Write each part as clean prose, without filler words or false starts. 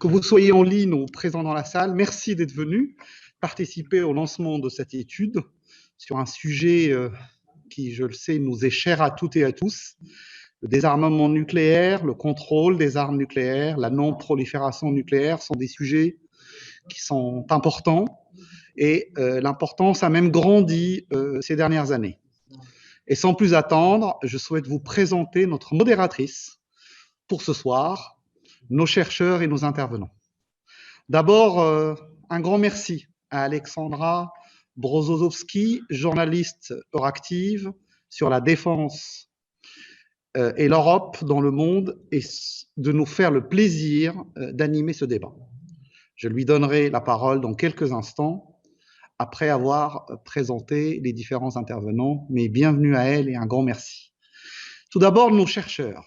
Que vous soyez en ligne ou présent dans la salle, merci d'être venu participer au lancement de cette étude sur un sujet qui, je le sais, nous est cher à toutes et à tous. Le désarmement nucléaire, le contrôle des armes nucléaires, la non-prolifération nucléaire sont des sujets qui sont importants et l'importance a même grandi ces dernières années. Et sans plus attendre, je souhaite vous présenter notre modératrice pour ce soir, nos chercheurs et nos intervenants. D'abord, un grand merci à Alexandra Brozozowski, journaliste euractive sur la défense et l'Europe dans le monde, et de nous faire le plaisir d'animer ce débat. Je lui donnerai la parole dans quelques instants, après avoir présenté les différents intervenants, mais bienvenue à elle et un grand merci. Tout d'abord, nos chercheurs.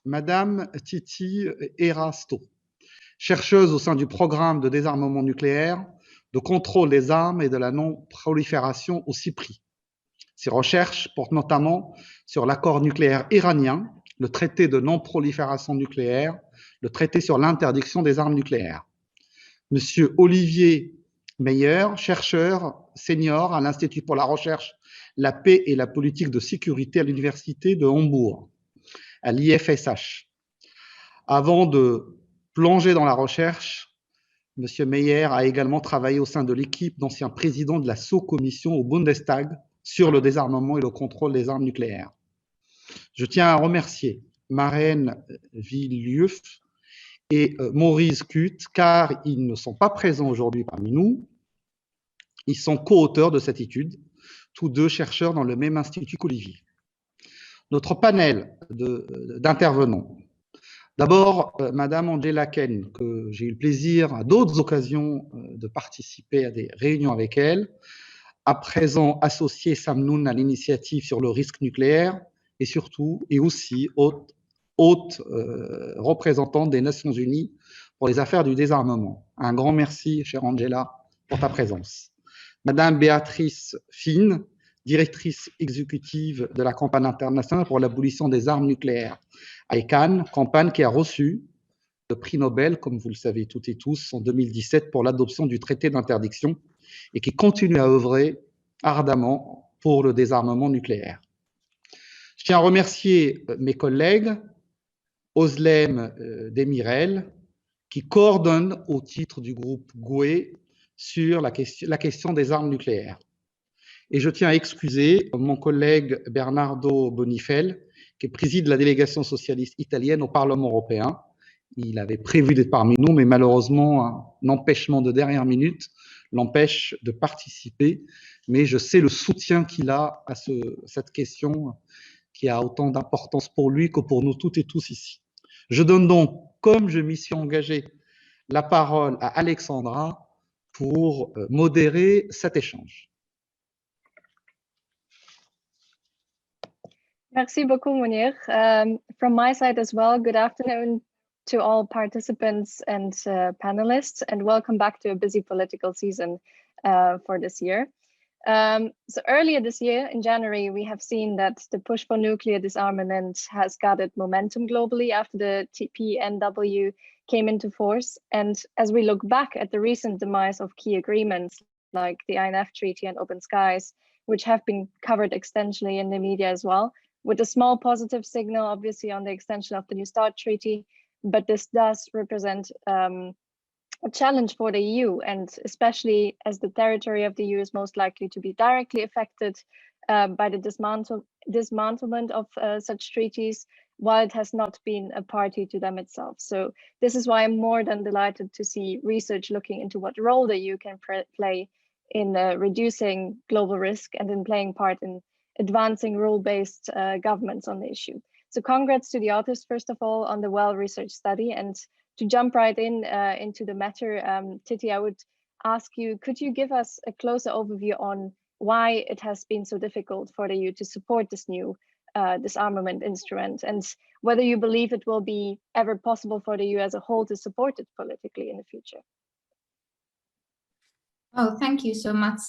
Mme Titi Erasto, chercheuse au sein du programme de désarmement nucléaire, de contrôle des armes et de la non-prolifération au CIPRI. Ses recherches portent notamment sur l'accord nucléaire iranien, le traité de non-prolifération nucléaire, le traité sur l'interdiction des armes nucléaires. Monsieur Olivier Meyer, chercheur senior à l'Institut pour la recherche, la paix et la politique de sécurité à l'Université de Hambourg, à l'IFSH. Avant de plonger dans la recherche, M. Meyer a également travaillé au sein de l'équipe d'anciens présidents de la sous-commission au Bundestag sur le désarmement et le contrôle des armes nucléaires. Je tiens à remercier Maren Villeuf et Maurice Kutt, car ils ne sont pas présents aujourd'hui parmi nous. Ils sont co-auteurs de cette étude, tous deux chercheurs dans le même institut qu'Olivier. Notre panel d'intervenants. D'abord, Mme Angela Kane, que j'ai eu le plaisir à d'autres occasions de participer à des réunions avec elle, à présent associée Sam Nunn à l'initiative sur le risque nucléaire et surtout, et aussi haute représentante des Nations Unies pour les affaires du désarmement. Un grand merci, chère Angela, pour ta présence. Mme Beatrice Fihn, directrice exécutive de la campagne internationale pour l'abolition des armes nucléaires, ICANN, campagne qui a reçu le prix Nobel, comme vous le savez toutes et tous, en 2017 pour l'adoption du traité d'interdiction et qui continue à œuvrer ardemment pour le désarmement nucléaire. Je tiens à remercier mes collègues, Özlem Demirel, qui coordonne au titre du groupe Groupe sur la question des armes nucléaires. Et je tiens à excuser mon collègue Bernardo Bonifel, qui préside la délégation socialiste italienne au Parlement européen. Il avait prévu d'être parmi nous, mais malheureusement, un empêchement de dernière minute l'empêche de participer. Mais je sais le soutien qu'il a à cette question qui a autant d'importance pour lui que pour nous toutes et tous ici. Je donne donc, comme je m'y suis engagé, la parole à Alexandra pour modérer cet échange. Merci beaucoup, Mounir. From my side as well, good afternoon to all participants and panelists, and welcome back to a busy political season for this year. So earlier this year, in January, we have seen that the push for nuclear disarmament has gathered momentum globally after the TPNW came into force. And as we look back at the recent demise of key agreements like the INF Treaty and Open Skies, which have been covered extensively in the media as well, with a small positive signal, obviously, on the extension of the New START Treaty, but this does represent a challenge for the EU, and especially as the territory of the EU is most likely to be directly affected by the dismantlement of such treaties, while it has not been a party to them itself. So this is why I'm more than delighted to see research looking into what role the EU can play in reducing global risk and in playing part in advancing rule-based governments on the issue. So congrats to the authors, first of all, on the well-researched study. And to jump right into the matter, Titi, I would ask you, could you give us a closer overview on why it has been so difficult for the EU to support this new disarmament instrument, and whether you believe it will be ever possible for the EU as a whole to support it politically in the future? Oh, thank you so much.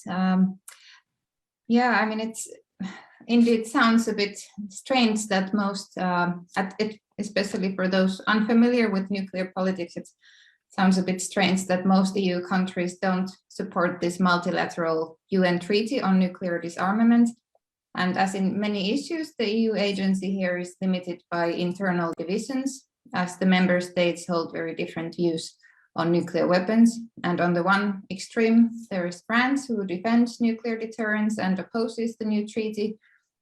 Yeah, I mean, it's indeed sounds a bit strange that most, especially for those unfamiliar with nuclear politics, it's sounds a bit strange that most EU countries don't support this multilateral UN treaty on nuclear disarmament. And as in many issues, the EU agency here is limited by internal divisions, as the member states hold very different views on nuclear weapons. And on the one extreme, there is France, who defends nuclear deterrence and opposes the new treaty.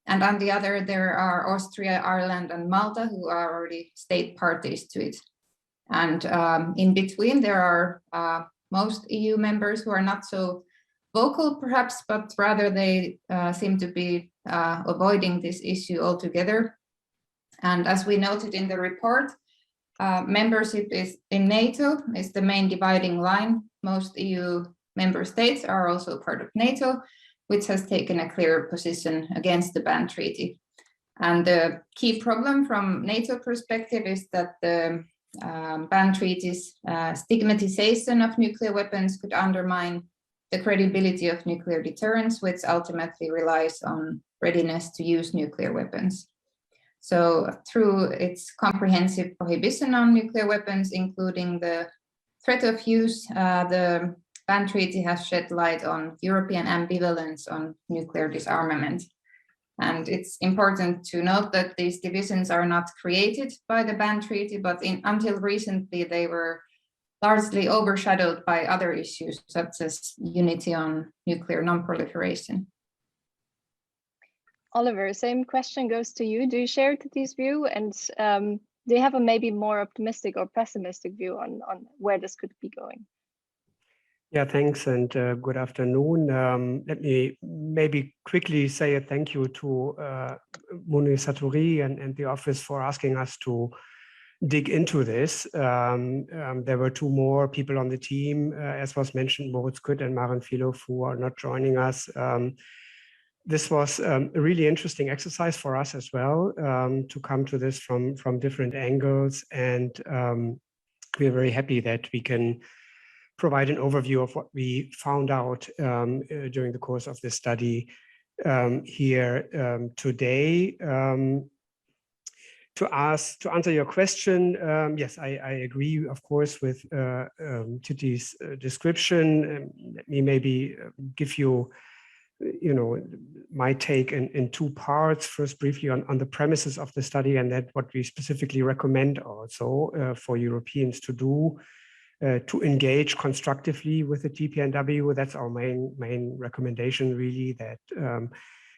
And on the other, there are Austria, Ireland, and Malta, who are already state parties to it. And in between, there are most EU members who are not so vocal, perhaps, but rather they seem to be avoiding this issue altogether. And as we noted in the report, membership in NATO is the main dividing line. Most EU member states are also part of NATO, which has taken a clear position against the ban treaty. And the key problem from NATO perspective is that the ban treaty's stigmatization of nuclear weapons could undermine the credibility of nuclear deterrence, which ultimately relies on readiness to use nuclear weapons. So through its comprehensive prohibition on nuclear weapons, including the threat of use, the ban treaty has shed light on European ambivalence on nuclear disarmament. And it's important to note that these divisions are not created by the ban treaty, but until recently they were largely overshadowed by other issues, such as unity on nuclear non-proliferation. Oliver, same question goes to you. Do you share this view, and do you have a maybe more optimistic or pessimistic view on where this could be going? Yeah, thanks, and good afternoon. Let me maybe quickly say a thank you to Mounir Satouri and the office for asking us to dig into this. There were two more people on the team, as was mentioned, Moritz Kütt and Mme Fellow, who are not joining us. This was a really interesting exercise for us as well, to come to this from different angles, and we're very happy that we can provide an overview of what we found out during the course of this study here today. To answer your question, yes, I agree, of course, with Titi's description. Let me maybe give you, my take in two parts. First, briefly on the premises of the study, and then what we specifically recommend also for Europeans to do to engage constructively with the TPNW. That's our main recommendation, really, that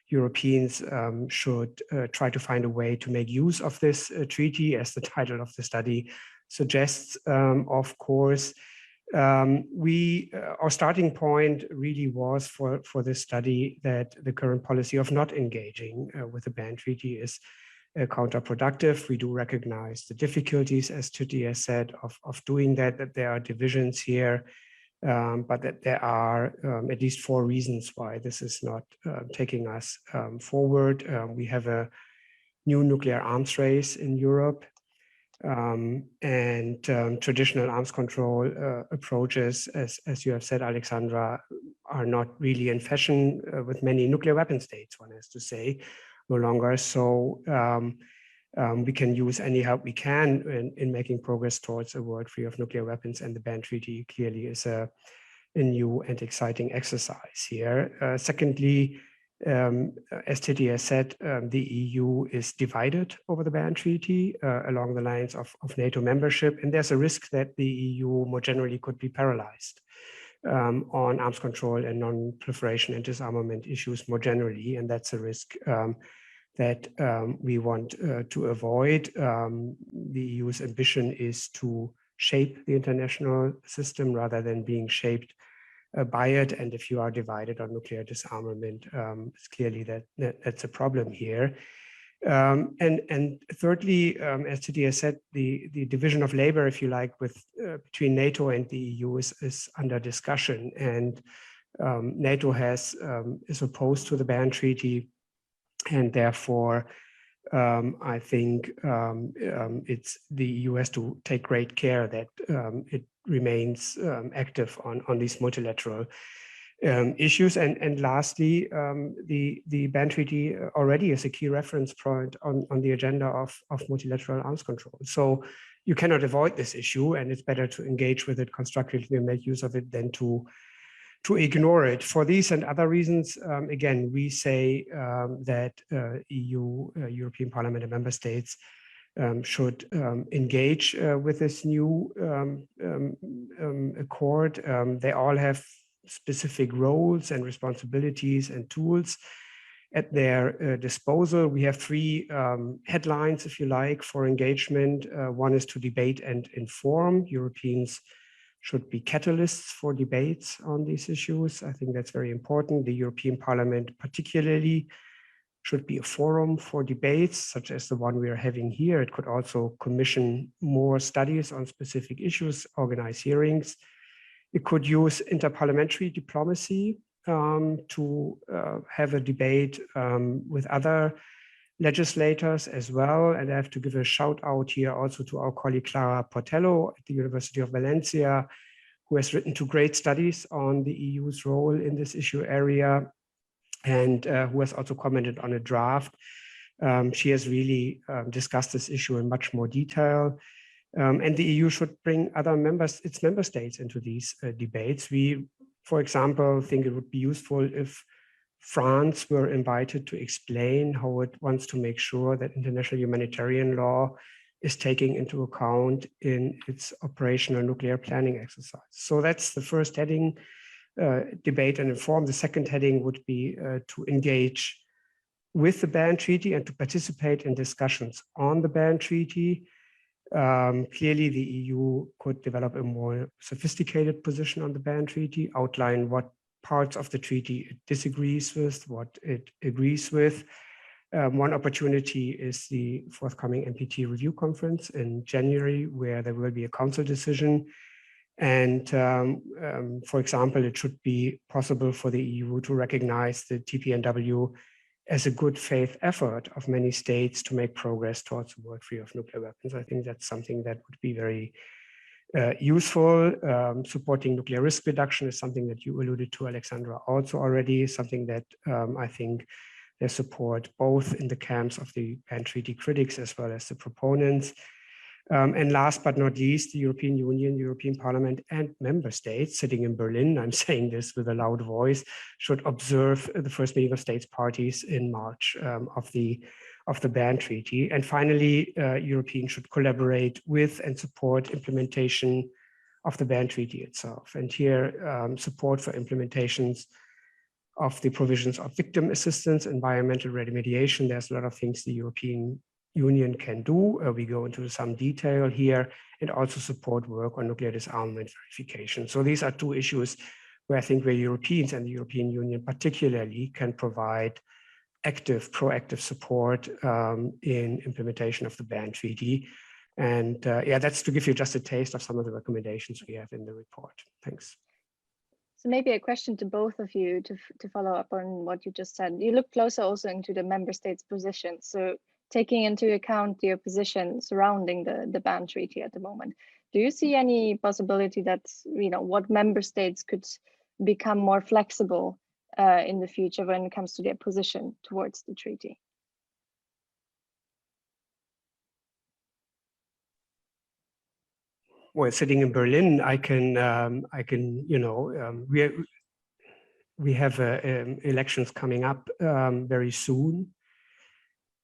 Europeans should try to find a way to make use of this treaty, as the title of the study suggests. Of course, our starting point really was for this study that the current policy of not engaging with the ban treaty is counterproductive. We do recognize the difficulties, as Titi has said, of doing that there are divisions here, but that there are at least 4 reasons why this is not taking us forward. We have a new nuclear arms race in Europe, and traditional arms control approaches, as you have said, Alexandra, are not really in fashion with many nuclear weapon states, one has to say, no longer. So we can use any help we can in making progress towards a world free of nuclear weapons, and the ban treaty clearly is a new and exciting exercise here. Secondly, as Titi has said, the EU is divided over the ban treaty along the lines of NATO membership, and there's a risk that the EU more generally could be paralyzed on arms control and non-proliferation and disarmament issues more generally, and that's a risk that we want to avoid. The EU's ambition is to shape the international system rather than being shaped by it, and if you are divided on nuclear disarmament, it's clearly that's a problem here. And thirdly, as Titi has said, the division of labor, if you like, between NATO and the EU is under discussion, and NATO is opposed to the ban treaty, and therefore I think it's the EU has to take great care that it remains active on these multilateral issues. And lastly, the ban treaty already is a key reference point on the agenda of multilateral arms control. So you cannot avoid this issue, and it's better to engage with it constructively and make use of it than to ignore it. For these and other reasons, again, we say that European Parliament and member states should engage with this new accord. They all have specific roles and responsibilities and tools at their disposal. We have three headlines, if you like, for engagement. One is to debate and inform. Europeans should be catalysts for debates on these issues. I think that's very important. The European Parliament particularly should be a forum for debates, such as the one we are having here. It could also commission more studies on specific issues, organize hearings. It could use interparliamentary diplomacy to have a debate with other legislators as well. And I have to give a shout out here also to our colleague Clara Portello at the University of Valencia, who has written two great studies on the EU's role in this issue area, and who has also commented on a draft. She has really discussed this issue in much more detail. And the EU should bring its member states into these debates. We, for example, think it would be useful if France were invited to explain how it wants to make sure that international humanitarian law is taking into account in its operational nuclear planning exercise. So that's the first heading, debate and inform. The second heading would be to engage with the ban treaty and to participate in discussions on the ban treaty. Clearly, the EU could develop a more sophisticated position on the ban treaty, outline what parts of the treaty it disagrees with, what it agrees with. One opportunity is the forthcoming NPT review conference in January, where there will be a council decision. And for example, it should be possible for the EU to recognize the TPNW as a good faith effort of many states to make progress towards a world free of nuclear weapons. I think that's something that would be very useful. Supporting nuclear risk reduction is something that you alluded to, Alexandra, also already, something that I think there's support both in the camps of the ban treaty critics as well as the proponents. And last but not least, the European Union, European Parliament, and member states sitting in Berlin, I'm saying this with a loud voice, should observe the first meeting of states parties in March of the ban treaty. And finally, Europeans should collaborate with and support implementation of the ban treaty itself. And here, support for implementations of the provisions of victim assistance, environmental remediation. There's a lot of things the European Union can do. We go into some detail here, and also support work on nuclear disarmament verification. So these are two issues where I think Europeans and the European Union particularly can provide active, proactive support in implementation of the ban treaty. And yeah, that's to give you just a taste of some of the recommendations we have in the report. Thanks. So maybe a question to both of you to follow up on what you just said. You look closer also into the member states' position. So taking into account your position surrounding the ban treaty at the moment, do you see any possibility that, you know, what member states could become more flexible in the future when it comes to their position towards the treaty? Well, sitting in Berlin, I can, you know, we have elections coming up very soon.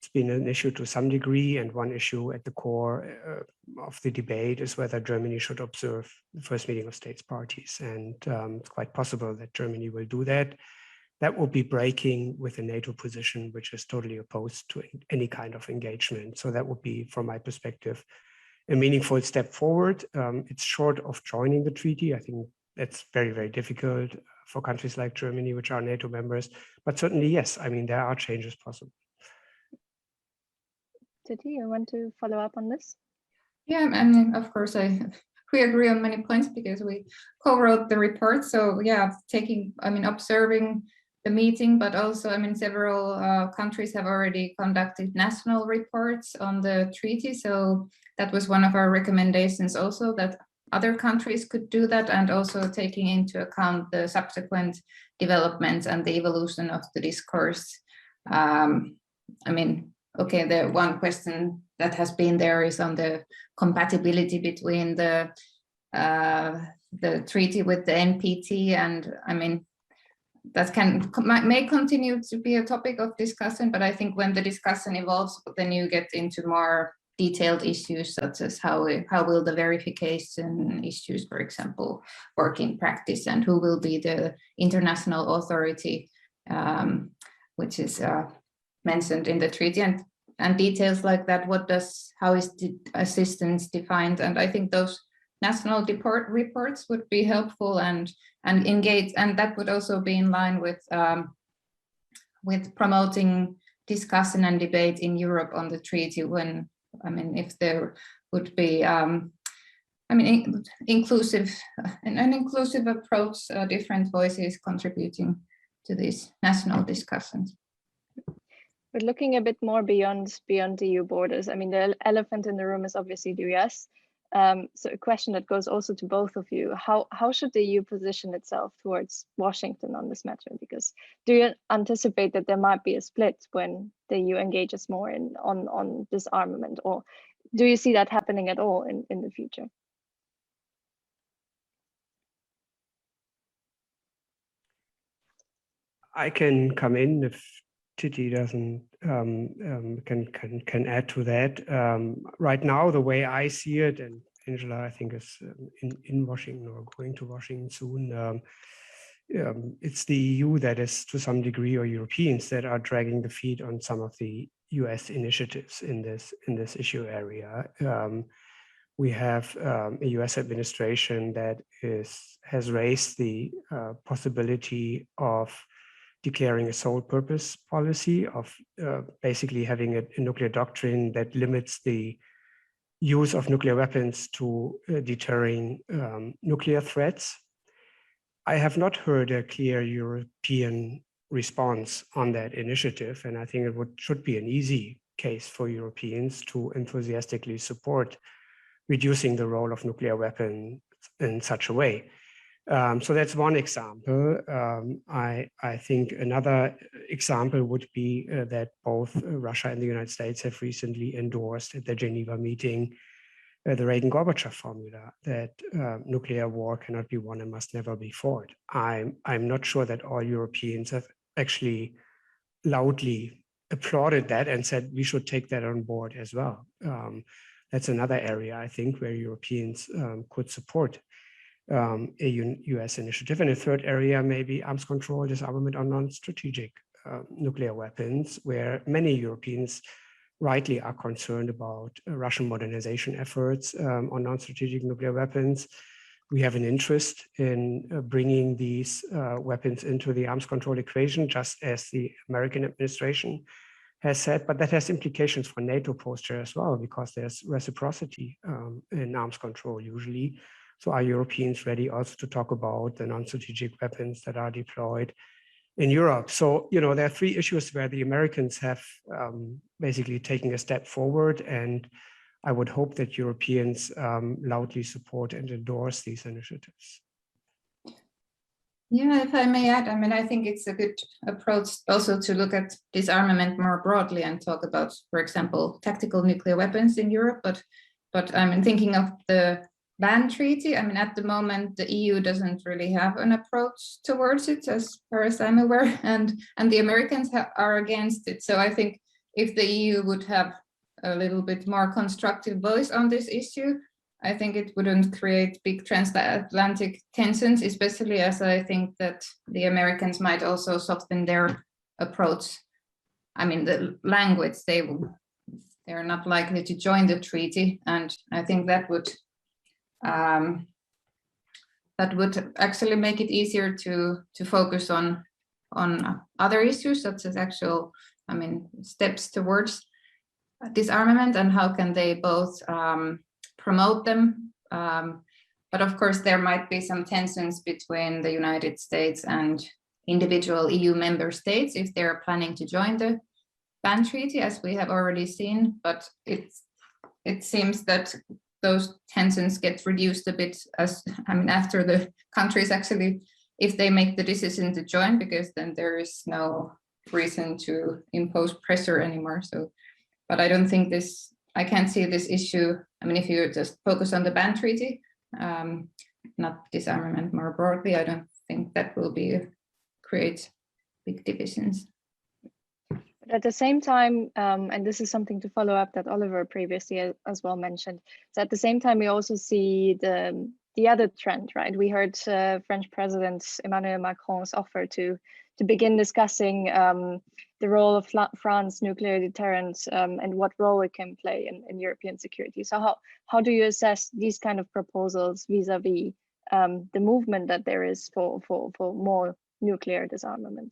It's been an issue to some degree, and one issue at the core of the debate is whether Germany should observe the first meeting of states parties. And it's quite possible that Germany will do that. That will be breaking with a NATO position, which is totally opposed to any kind of engagement. So that would be, from my perspective, a meaningful step forward. It's short of joining the treaty. I think that's very, very difficult for countries like Germany, which are NATO members. But certainly, yes, I mean, there are changes possible. Titi, you want to follow up on this? Yeah, I mean, of course, we agree on many points because we co-wrote the report. So yeah, observing the meeting, but also, I mean, several countries have already conducted national reports on the treaty. So that was one of our recommendations also, that other countries could do that, and also taking into account the subsequent developments and the evolution of the discourse. I mean, okay, the one question that has been there is on the compatibility between the treaty with the NPT, and I mean that may continue to be a topic of discussion, but I think when the discussion evolves, then you get into more detailed issues such as how will the verification issues, for example, work in practice, and who will be the international authority, which is mentioned in the treaty, and details like that. How is the assistance defined? And I think those national reports would be helpful and engage, and that would also be in line with promoting discussion and debate in Europe on the treaty. When if there would be an inclusive approach, different voices contributing to these national discussions. But looking a bit more beyond EU borders, I mean, the elephant in the room is obviously the US. So a question that goes also to both of you: how should the EU position itself towards Washington on this matter? Because do you anticipate that there might be a split when the EU engages more on disarmament, or do you see that happening at all in the future? I can come in if Titi doesn't can add to that. Right now, the way I see it, and Angela, I think, is in Washington or going to Washington soon. It's the EU that is, to some degree, or Europeans that are dragging the feet on some of the US initiatives in this issue area. We have a US administration that has raised the possibility of declaring a sole purpose policy, of basically having a nuclear doctrine that limits the use of nuclear weapons to deterring nuclear threats. I have not heard a clear European response on that initiative, and I think it should be an easy case for Europeans to enthusiastically support reducing the role of nuclear weapons in such a way. So that's one example. I think another example would be that both Russia and the United States have recently endorsed at the Geneva meeting the Reagan-Gorbachev formula that nuclear war cannot be won and must never be fought. I'm not sure that all Europeans have actually loudly applauded that and said we should take that on board as well. That's another area, I think, where Europeans could support a US initiative. And a third area, maybe arms control, disarmament on non-strategic nuclear weapons, where many Europeans rightly are concerned about Russian modernization efforts on non-strategic nuclear weapons. We have an interest in bringing these weapons into the arms control equation, just as the American administration has said, but that has implications for NATO posture as well, because there's reciprocity in arms control usually. So are Europeans ready also to talk about the non-strategic weapons that are deployed in Europe? So, there are three issues where the Americans have basically taken a step forward, and I would hope that Europeans loudly support and endorse these initiatives. Yeah, if I may add, I think it's a good approach also to look at disarmament more broadly and talk about, for example, tactical nuclear weapons in Europe. But I'm thinking of the ban treaty. At the moment, the EU doesn't really have an approach towards it, as far as I'm aware, and the Americans are against it. So I think if the EU would have a little bit more constructive voice on this issue, I think it wouldn't create big transatlantic tensions, especially as I think that the Americans might also soften their approach. The language, they're not likely to join the treaty, and I think that would actually make it easier to focus on other issues, such as actual, steps towards disarmament and how can they both promote them. But of course, there might be some tensions between the United States and individual EU member states if they're planning to join the ban treaty, as we have already seen. But it seems that those tensions get reduced a bit after the countries actually, if they make the decision to join, because then there is no reason to impose pressure anymore. So, but I don't think this, I can't see this issue. I mean, if you just focus on the ban treaty, not disarmament more broadly, I don't think that will create big divisions. But at the same time, and this is something to follow up that Oliver previously as well mentioned, so at the same time, we also see the other trend, right? We heard French President Emmanuel Macron's offer to begin discussing the role of France's nuclear deterrence and what role it can play in European security. So how do you assess these kind of proposals vis-a-vis the movement that there is for more nuclear disarmament?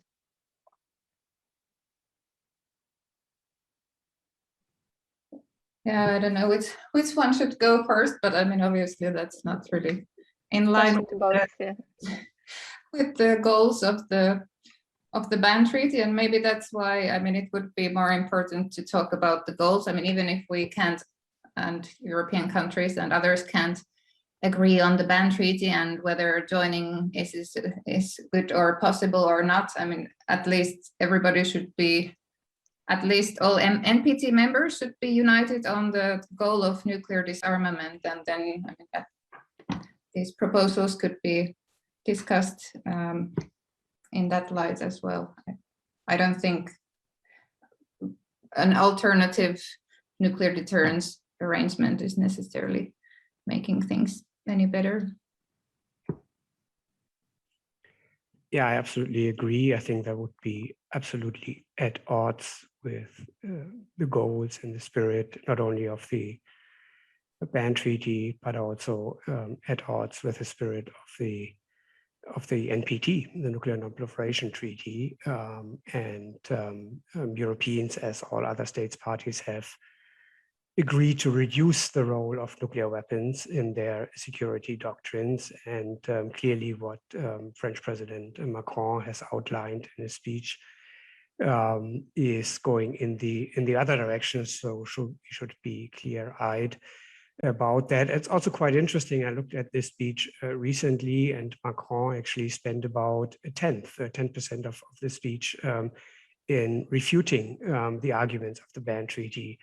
Yeah, I don't know which one should go first, but I mean, obviously that's not really in line with the goals of the ban treaty, and maybe that's why, I mean, it would be more important to talk about the goals. I mean, even if we can't, and European countries and others can't agree on the ban treaty and whether joining is good or possible or not, I mean, at least everybody should be, at least all NPT members should be united on the goal of nuclear disarmament, and then I mean, these proposals could be discussed in that light as well. I don't think an alternative nuclear deterrence arrangement is necessarily making things any better. Yeah, I absolutely agree. I think that would be absolutely at odds with the goals and the spirit, not only of the ban treaty, but also at odds with the spirit of the NPT, the Nuclear Non-Proliferation Treaty, and Europeans, as all other states parties, have agreed to reduce the role of nuclear weapons in their security doctrines. And clearly what French President Macron has outlined in his speech is going in the other direction. So we should be clear-eyed about that. It's also quite interesting. I looked at this speech recently, and Macron actually spent about 10% of the speech in refuting the arguments of the ban treaty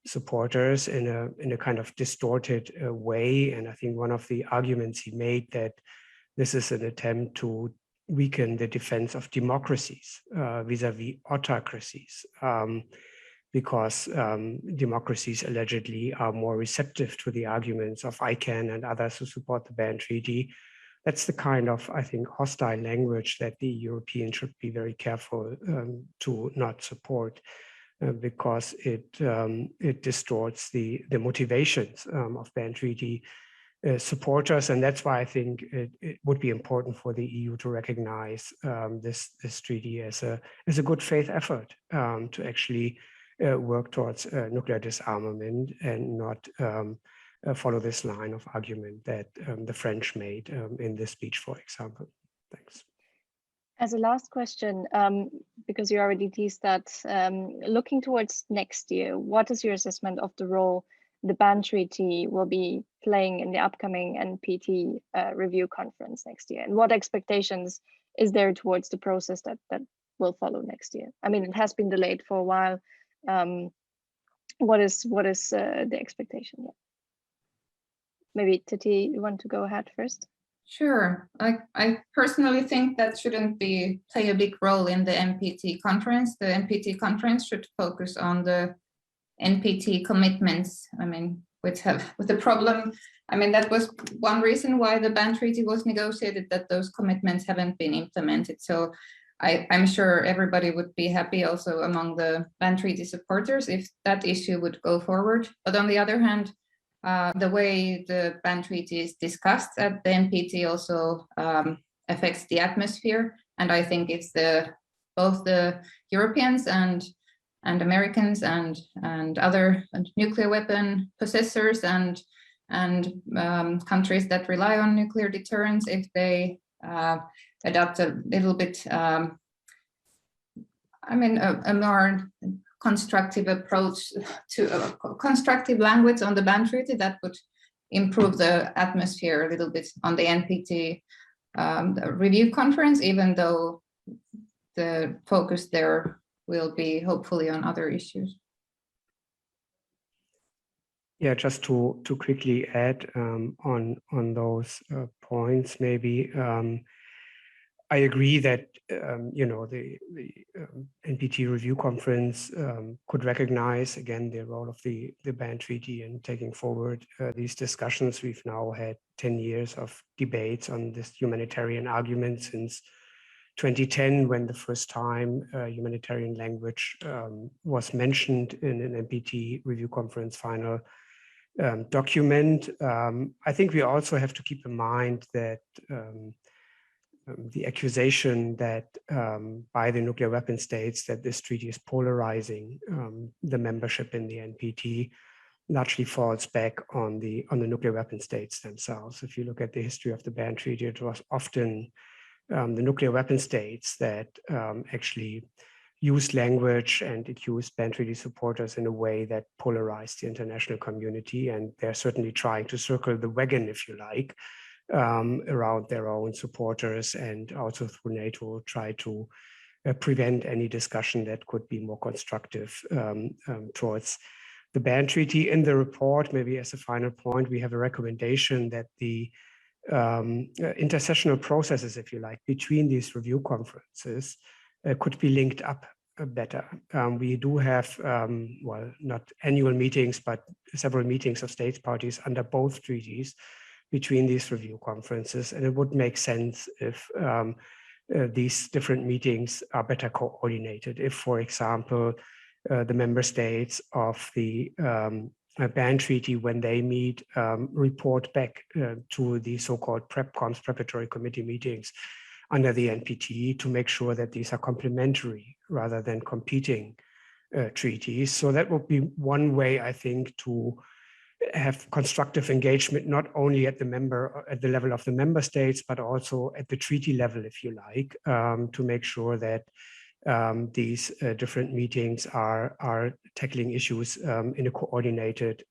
supporters in a kind of distorted way. And I think one of the arguments he made that this is an attempt to weaken the defense of democracies vis-a-vis autocracies, because democracies allegedly are more receptive to the arguments of ICANN and others who support the ban treaty. That's the kind of, I think, hostile language that the Europeans should be very careful to not support, because it distorts the motivations of ban treaty supporters. And that's why I think it would be important for the EU to recognize this treaty as a good faith effort to actually work towards nuclear disarmament, and not follow this line of argument that the French made in this speech, for example. Thanks. As a last question, because you already teased that, looking towards next year, what is your assessment of the role the ban treaty will be playing in the upcoming NPT review conference next year? And what expectations is there towards the process that will follow next year? I mean, it has been delayed for a while. What is the expectation? Yeah. Maybe Titi, you want to go ahead first? Sure. I personally think that shouldn't play a big role in the NPT conference. The NPT conference should focus on the NPT commitments. I mean, with the problem. I mean, that was one reason why the ban treaty was negotiated, that those commitments haven't been implemented. So I'm sure everybody would be happy also among the ban treaty supporters if that issue would go forward. But on the other hand, the way the ban treaty is discussed at the NPT also affects the atmosphere. And I think it's both the Europeans and Americans and other nuclear weapon possessors and countries that rely on nuclear deterrence, if they adopt a little bit, I mean, a more constructive approach to constructive language on the ban treaty, that would improve the atmosphere a little bit on the NPT review conference, even though the focus there will be hopefully on other issues. Yeah, just to quickly add on those points, maybe I agree that the NPT review conference could recognize again the role of the ban treaty in taking forward these discussions. We've now had 10 years of debates on this humanitarian argument since 2010, when the first time humanitarian language was mentioned in an NPT review conference final document. I think we also have to keep in mind that the accusation that by the nuclear weapon states that this treaty is polarizing the membership in the NPT largely falls back on the nuclear weapon states themselves. If you look at the history of the ban treaty, it was often the nuclear weapon states that actually used language and accused ban treaty supporters in a way that polarized the international community, and they're certainly trying to circle the wagon, if you like, around their own supporters, and also through NATO try to prevent any discussion that could be more constructive towards the ban treaty. In the report, maybe as a final point, we have a recommendation that the intercessional processes, if you like, between these review conferences could be linked up better. We do have, well, not annual meetings, but several meetings of states parties under both treaties between these review conferences, and it would make sense if these different meetings are better coordinated. If, for example, the member states of the ban treaty, when they meet, report back to the so-called PrepComs, preparatory committee meetings under the NPT, to make sure that these are complementary rather than competing treaties. So that would be one way, I think, to have constructive engagement, not only at the level of the member states, but also at the treaty level, if you like, to make sure that these different meetings are tackling issues in a coordinated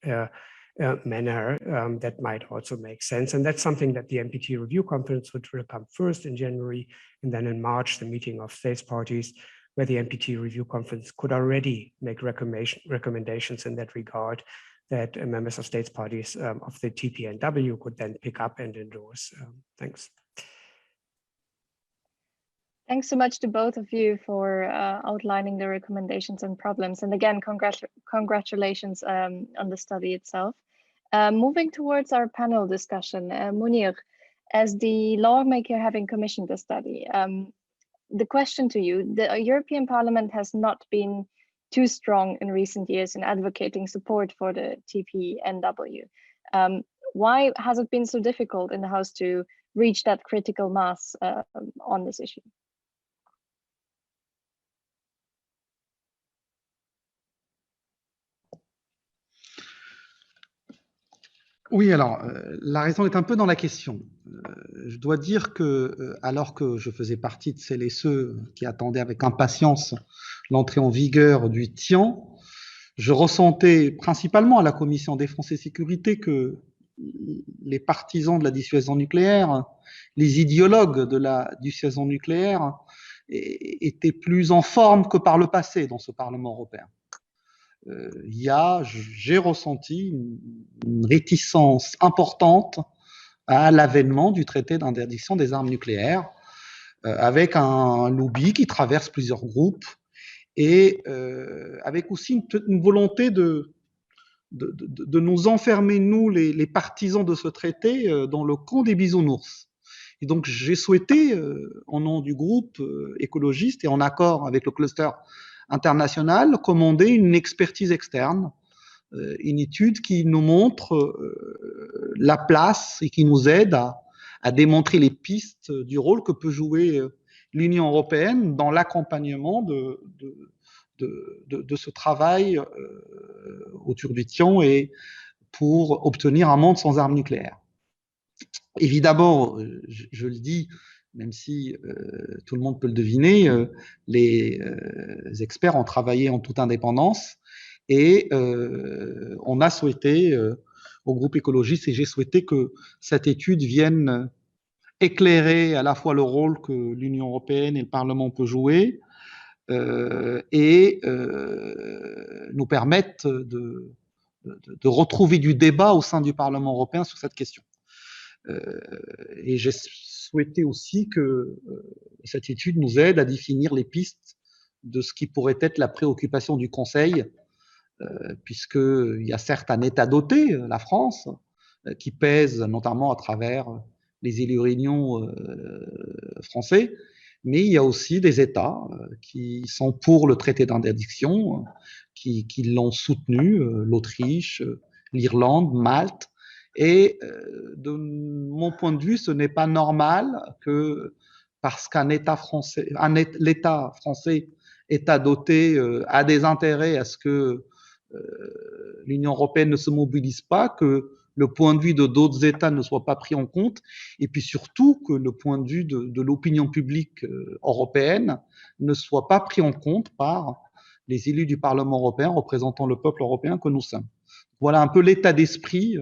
manner. That might also make sense. And that's something that the NPT review conference, which will come first in January, and then in March, the meeting of states parties, where the NPT review conference could already make recommendations in that regard, that members of states parties of the TPNW could then pick up and endorse. Thanks. Thanks so much to both of you for outlining the recommendations and problems. And again, congratulations on the study itself. Moving towards our panel discussion, Mounir, as the lawmaker having commissioned the study, the question to you: the European Parliament has not been too strong in recent years in advocating support for the TPNW. Why has it been so difficult in the House to reach that critical mass on this issue? Oui, alors, la raison est un peu dans la question. Je dois dire que, alors que je faisais partie de celles et ceux qui attendaient avec impatience l'entrée en vigueur du TIAN, je ressentais principalement à la Commission Défense et Sécurité que les partisans de la dissuasion nucléaire, les idéologues de la dissuasion nucléaire étaient plus en forme que par le passé dans ce Parlement européen. J'ai ressenti une réticence importante à l'avènement du traité d'interdiction des armes nucléaires, avec un lobby qui traverse plusieurs groupes, et avec aussi une volonté de nous enfermer, nous, les partisans de ce traité, dans le camp des bisounours. Et donc, j'ai souhaité, au nom du groupe écologiste et en accord avec le cluster international, commander une expertise externe, une étude qui nous montre la place et qui nous aide à démontrer les pistes du rôle que peut jouer l'Union européenne dans l'accompagnement de ce travail autour du TIAN et pour obtenir un monde sans armes nucléaires. Évidemment, je le dis, même si tout le monde peut le deviner, les experts ont travaillé en toute indépendance et on a souhaité, au groupe écologiste, et j'ai souhaité que cette étude vienne éclairer à la fois le rôle que l'Union européenne et le Parlement peut jouer et nous permettre de retrouver du débat au sein du Parlement européen sur cette question. Et j'ai souhaité aussi que cette étude nous aide à définir les pistes de ce qui pourrait être la préoccupation du Conseil, puisqu'il y a certes un État doté, la France, qui pèse notamment à travers les élus réunions français, mais il y a aussi des États qui sont pour le traité d'interdiction, qui l'ont soutenu, l'Autriche, l'Irlande, Malte. Et de mon point de vue, ce n'est pas normal que parce qu'un État français, l'État français, État doté, a des intérêts à ce que l'Union européenne ne se mobilise pas, que le point de vue de d'autres États ne soit pas pris en compte, et puis surtout que le point de vue de l'opinion publique européenne ne soit pas pris en compte par les élus du Parlement européen représentant le peuple européen que nous sommes. Voilà un peu l'état d'esprit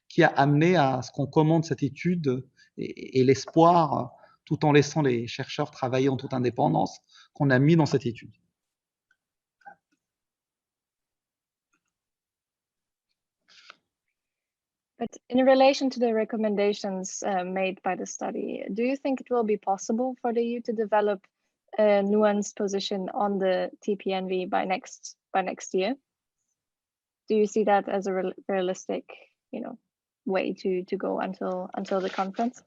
qui a amené à ce qu'on commande cette étude et l'espoir, tout en laissant les chercheurs travailler en toute indépendance, qu'on a mis dans cette étude. But in relation to the recommendations made by the study, do you think it will be possible for the EU to develop a nuanced position on the TPNV by next year? Do you see that as a realistic, way to go until the conference?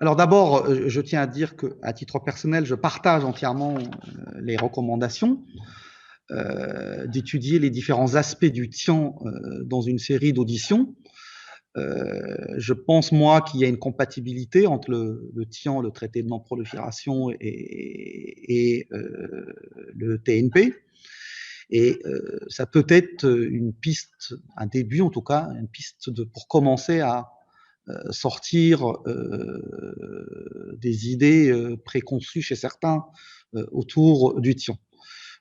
Alors d'abord, je tiens à dire qu'à titre personnel, je partage entièrement les recommandations d'étudier les différents aspects du TIAN dans une série d'auditions. Je pense, moi, qu'il y a une compatibilité entre le TIAN, le traité de non-prolifération, et le TNP. Et ça peut être une piste, un début en tout cas, une piste pour commencer à sortir des idées préconçues chez certains autour du TIAN.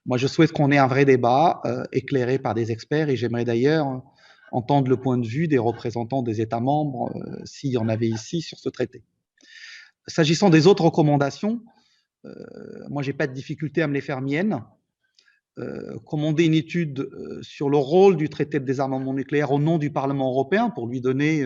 Moi, je souhaite qu'on ait un vrai débat éclairé par des experts, et j'aimerais d'ailleurs entendre le point de vue des représentants des États membres, s'il y en avait ici, sur ce traité. S'agissant des autres recommandations, moi, je n'ai pas de difficulté à me les faire miennes. Commander une étude sur le rôle du traité de désarmement nucléaire au nom du Parlement européen pour lui donner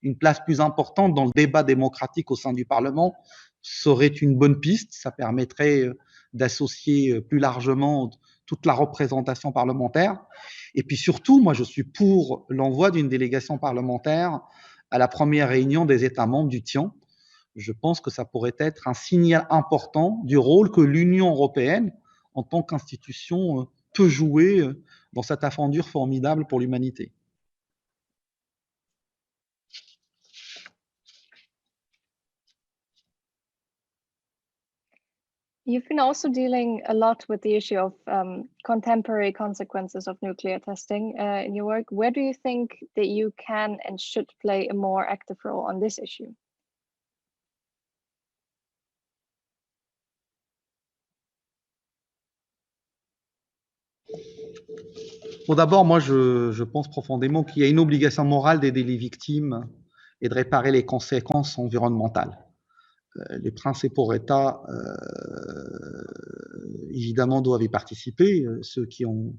une place plus importante dans le débat démocratique au sein du Parlement serait une bonne piste. Ça permettrait d'associer plus largement toute la représentation parlementaire. Et puis surtout, moi, je suis pour l'envoi d'une délégation parlementaire à la première réunion des États membres du TIAN. Je pense que ça pourrait être un signal important du rôle que l'Union européenne, en tant qu'institution, peut jouer dans cette aventure formidable pour l'humanité. You've been also dealing a lot with the issue of contemporary consequences of nuclear testing in your work. Where do you think the EU can and should play a more active role on this issue? Bon, d'abord, moi, je pense profondément qu'il y a une obligation morale d'aider les victimes et de réparer les conséquences environnementales. Les principaux États, évidemment, doivent y participer, ceux qui ont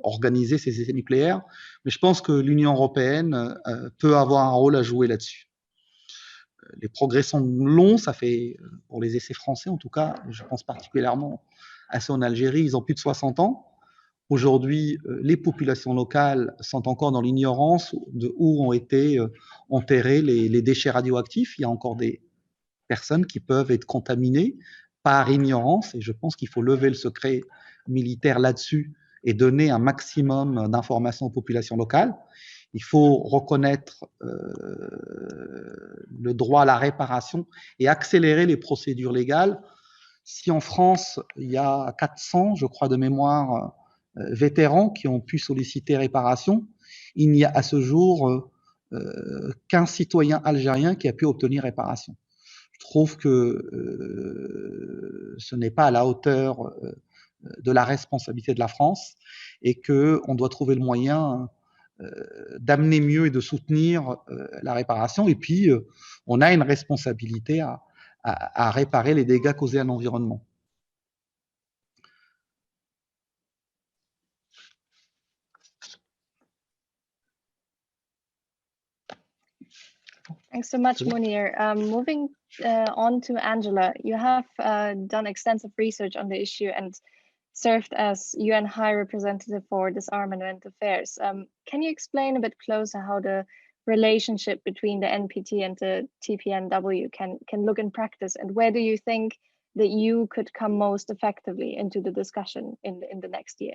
organisé ces essais nucléaires, mais je pense que l'Union européenne peut avoir un rôle à jouer là-dessus. Les progrès sont longs, ça fait, pour les essais français en tout cas, je pense particulièrement à ceux en Algérie, ils ont plus de 60 ans. Aujourd'hui, les populations locales sont encore dans l'ignorance de où ont été enterrés les déchets radioactifs. Il y a encore des personnes qui peuvent être contaminées par ignorance, et je pense qu'il faut lever le secret militaire là-dessus et donner un maximum d'informations aux populations locales. Il faut reconnaître le droit à la réparation et accélérer les procédures légales. Si en France, il y a 400, je crois de mémoire, vétérans qui ont pu solliciter réparation, il n'y a à ce jour qu'un citoyen algérien qui a pu obtenir réparation. Je trouve que ce n'est pas à la hauteur de la responsabilité de la France et qu'on doit trouver le moyen d'amener mieux et de soutenir la réparation. Et puis, on a une responsabilité à réparer les dégâts causés à l'environnement. Thanks so much, Mounir. Moving on to Angela, you have done extensive research on the issue and served as UN High Representative for Disarmament Affairs. Can you explain a bit closer how the relationship between the NPT and the TPNW can look in practice, and where do you think the EU could come most effectively into the discussion in the next year?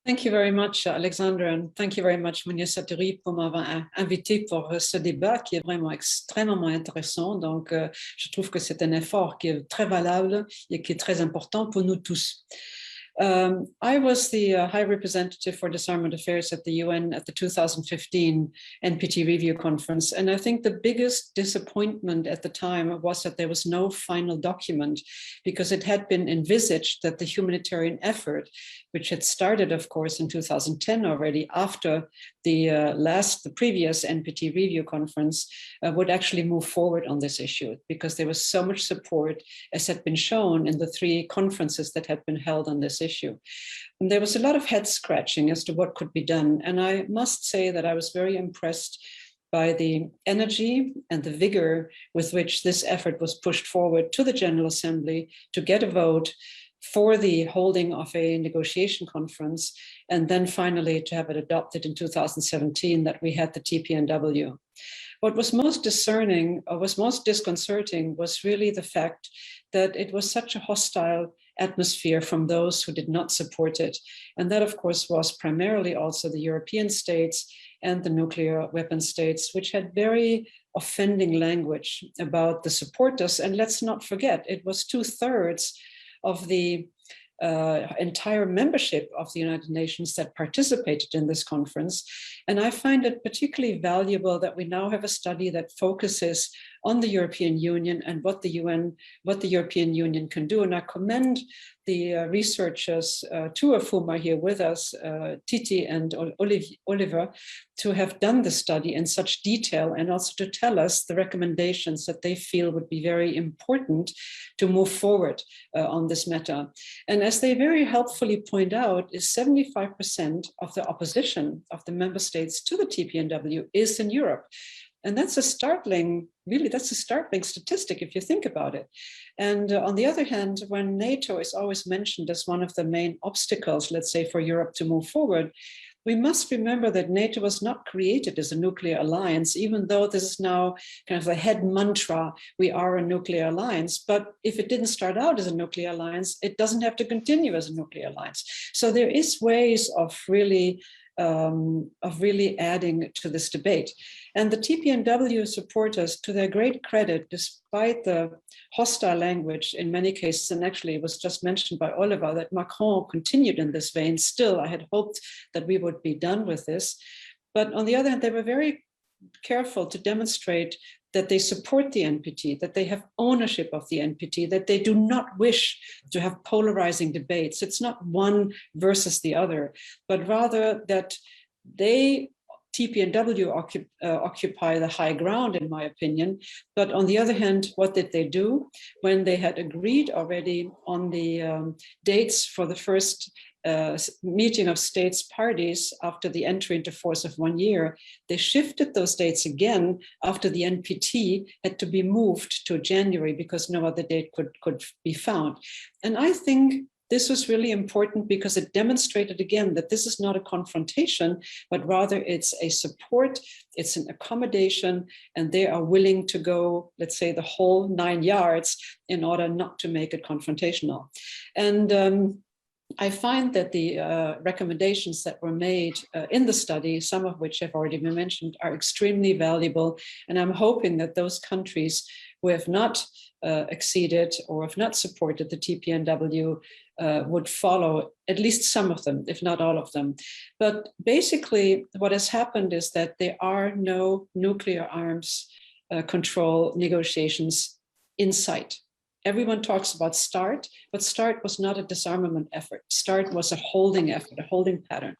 Thank you very much, Alexandra, and thank you very much, Mounir Satouri, pour m'avoir invité pour ce débat qui est vraiment extrêmement intéressant. Donc, je trouve que c'est un effort qui est très valable et qui est très important pour nous tous. I was the High Representative for Disarmament Affairs at the UN at the 2015 NPT Review Conference. And I think the biggest disappointment at the time was that there was no final document, because it had been envisaged that the humanitarian effort, which had started, of course, in 2010 already after the previous NPT Review Conference, would actually move forward on this issue, because there was so much support, as had been shown in the 3 conferences that had been held on this issue. And there was a lot of head scratching as to what could be done. And I must say that I was very impressed by the energy and the vigor with which this effort was pushed forward to the General Assembly to get a vote for the holding of a negotiation conference, and then finally to have it adopted in 2017, that we had the TPNW. What was most discerning, or was most disconcerting, was really the fact that it was such a hostile atmosphere from those who did not support it. And that, of course, was primarily also the European states and the nuclear weapon states, which had very offending language about the supporters. And let's not forget, it was 2/3 of the entire membership of the United Nations that participated in this conference. And I find it particularly valuable that we now have a study that focuses on the European Union and what the European Union can do. And I commend the researchers, 2 of whom are here with us, Titi and Oliver, to have done the study in such detail, and also to tell us the recommendations that they feel would be very important to move forward on this matter. And as they very helpfully point out, is 75% of the opposition of the member states to the TPNW is in Europe. And that's a startling statistic if you think about it. And on the other hand, when NATO is always mentioned as one of the main obstacles, let's say, for Europe to move forward, we must remember that NATO was not created as a nuclear alliance, even though this is now kind of the head mantra, we are a nuclear alliance. But if it didn't start out as a nuclear alliance, it doesn't have to continue as a nuclear alliance. So there is ways of really adding to this debate. And the TPNW supporters, to their great credit, despite the hostile language in many cases, and actually it was just mentioned by Oliver that Macron continued in this vein. Still, I had hoped that we would be done with this. But on the other hand, they were very careful to demonstrate that they support the NPT, that they have ownership of the NPT, that they do not wish to have polarizing debates. It's not one versus the other, but rather that they, TPNW, occupy the high ground, in my opinion. But on the other hand, what did they do? When they had agreed already on the dates for the first meeting of states parties after the entry into force of 1 year, they shifted those dates again after the NPT had to be moved to January because no other date could be found. And I think this was really important because it demonstrated again that this is not a confrontation, but rather it's a support, it's an accommodation, and they are willing to go, let's say, the whole 9 yards in order not to make it confrontational. And I find that the recommendations that were made in the study, some of which have already been mentioned, are extremely valuable. And I'm hoping that those countries who have not acceded or have not supported the TPNW would follow at least some of them, if not all of them. But basically, what has happened is that there are no nuclear arms control negotiations in sight. Everyone talks about START, but START was not a disarmament effort. START was a holding effort, a holding pattern.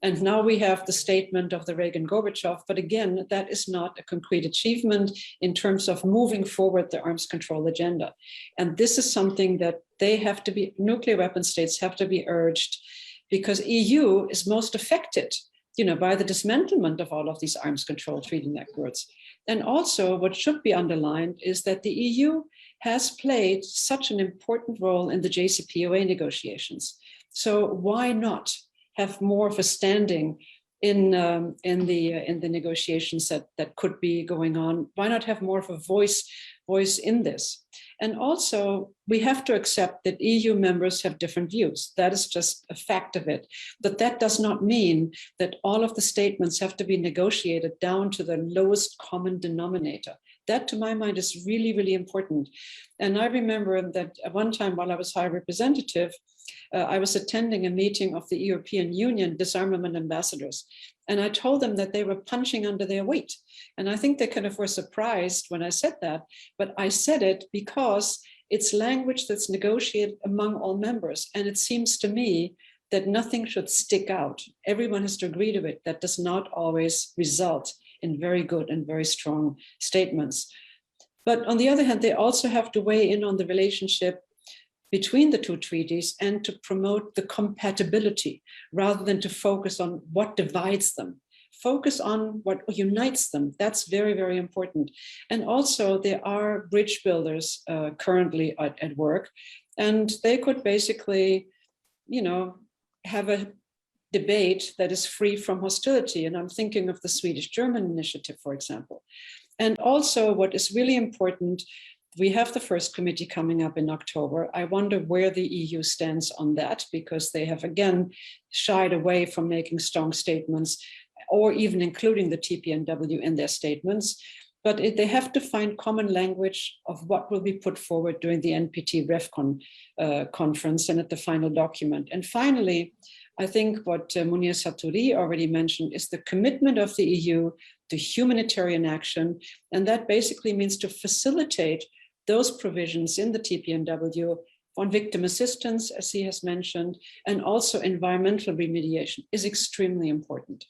And now we have the statement of the Reagan-Gorbachev, but again, that is not a concrete achievement in terms of moving forward the arms control agenda. And this is something that nuclear weapon states have to be urged, because EU is most affected, by the dismantlement of all of these arms control treaty networks. And also what should be underlined is that the EU has played such an important role in the JCPOA negotiations. So why not have more of a standing in the negotiations that could be going on? Why not have more of a voice in this? And also, we have to accept that EU members have different views. That is just a fact of it. But that does not mean that all of the statements have to be negotiated down to the lowest common denominator. That, to my mind, is really, really important. And I remember that at one time while I was High Representative, I was attending a meeting of the European Union disarmament ambassadors. And I told them that they were punching under their weight. And I think they kind of were surprised when I said that, but I said it because it's language that's negotiated among all members. And it seems to me that nothing should stick out. Everyone has to agree to it. That does not always result in very good and very strong statements. But on the other hand, they also have to weigh in on the relationship between the two treaties and to promote the compatibility rather than to focus on what divides them. Focus on what unites them. That's very, very important. And also there are bridge builders currently at work, and they could basically, have a debate that is free from hostility. And I'm thinking of the Swedish-German initiative, for example. And also what is really important, we have the first committee coming up in October. I wonder where the EU stands on that, because they have again shied away from making strong statements or even including the TPNW in their statements. But they have to find common language of what will be put forward during the NPT REFCON conference and at the final document. And finally, I think what Mounir Satouri already mentioned is the commitment of the EU to humanitarian action. And that basically means to facilitate those provisions in the TPNW on victim assistance, as he has mentioned, and also environmental remediation is extremely important.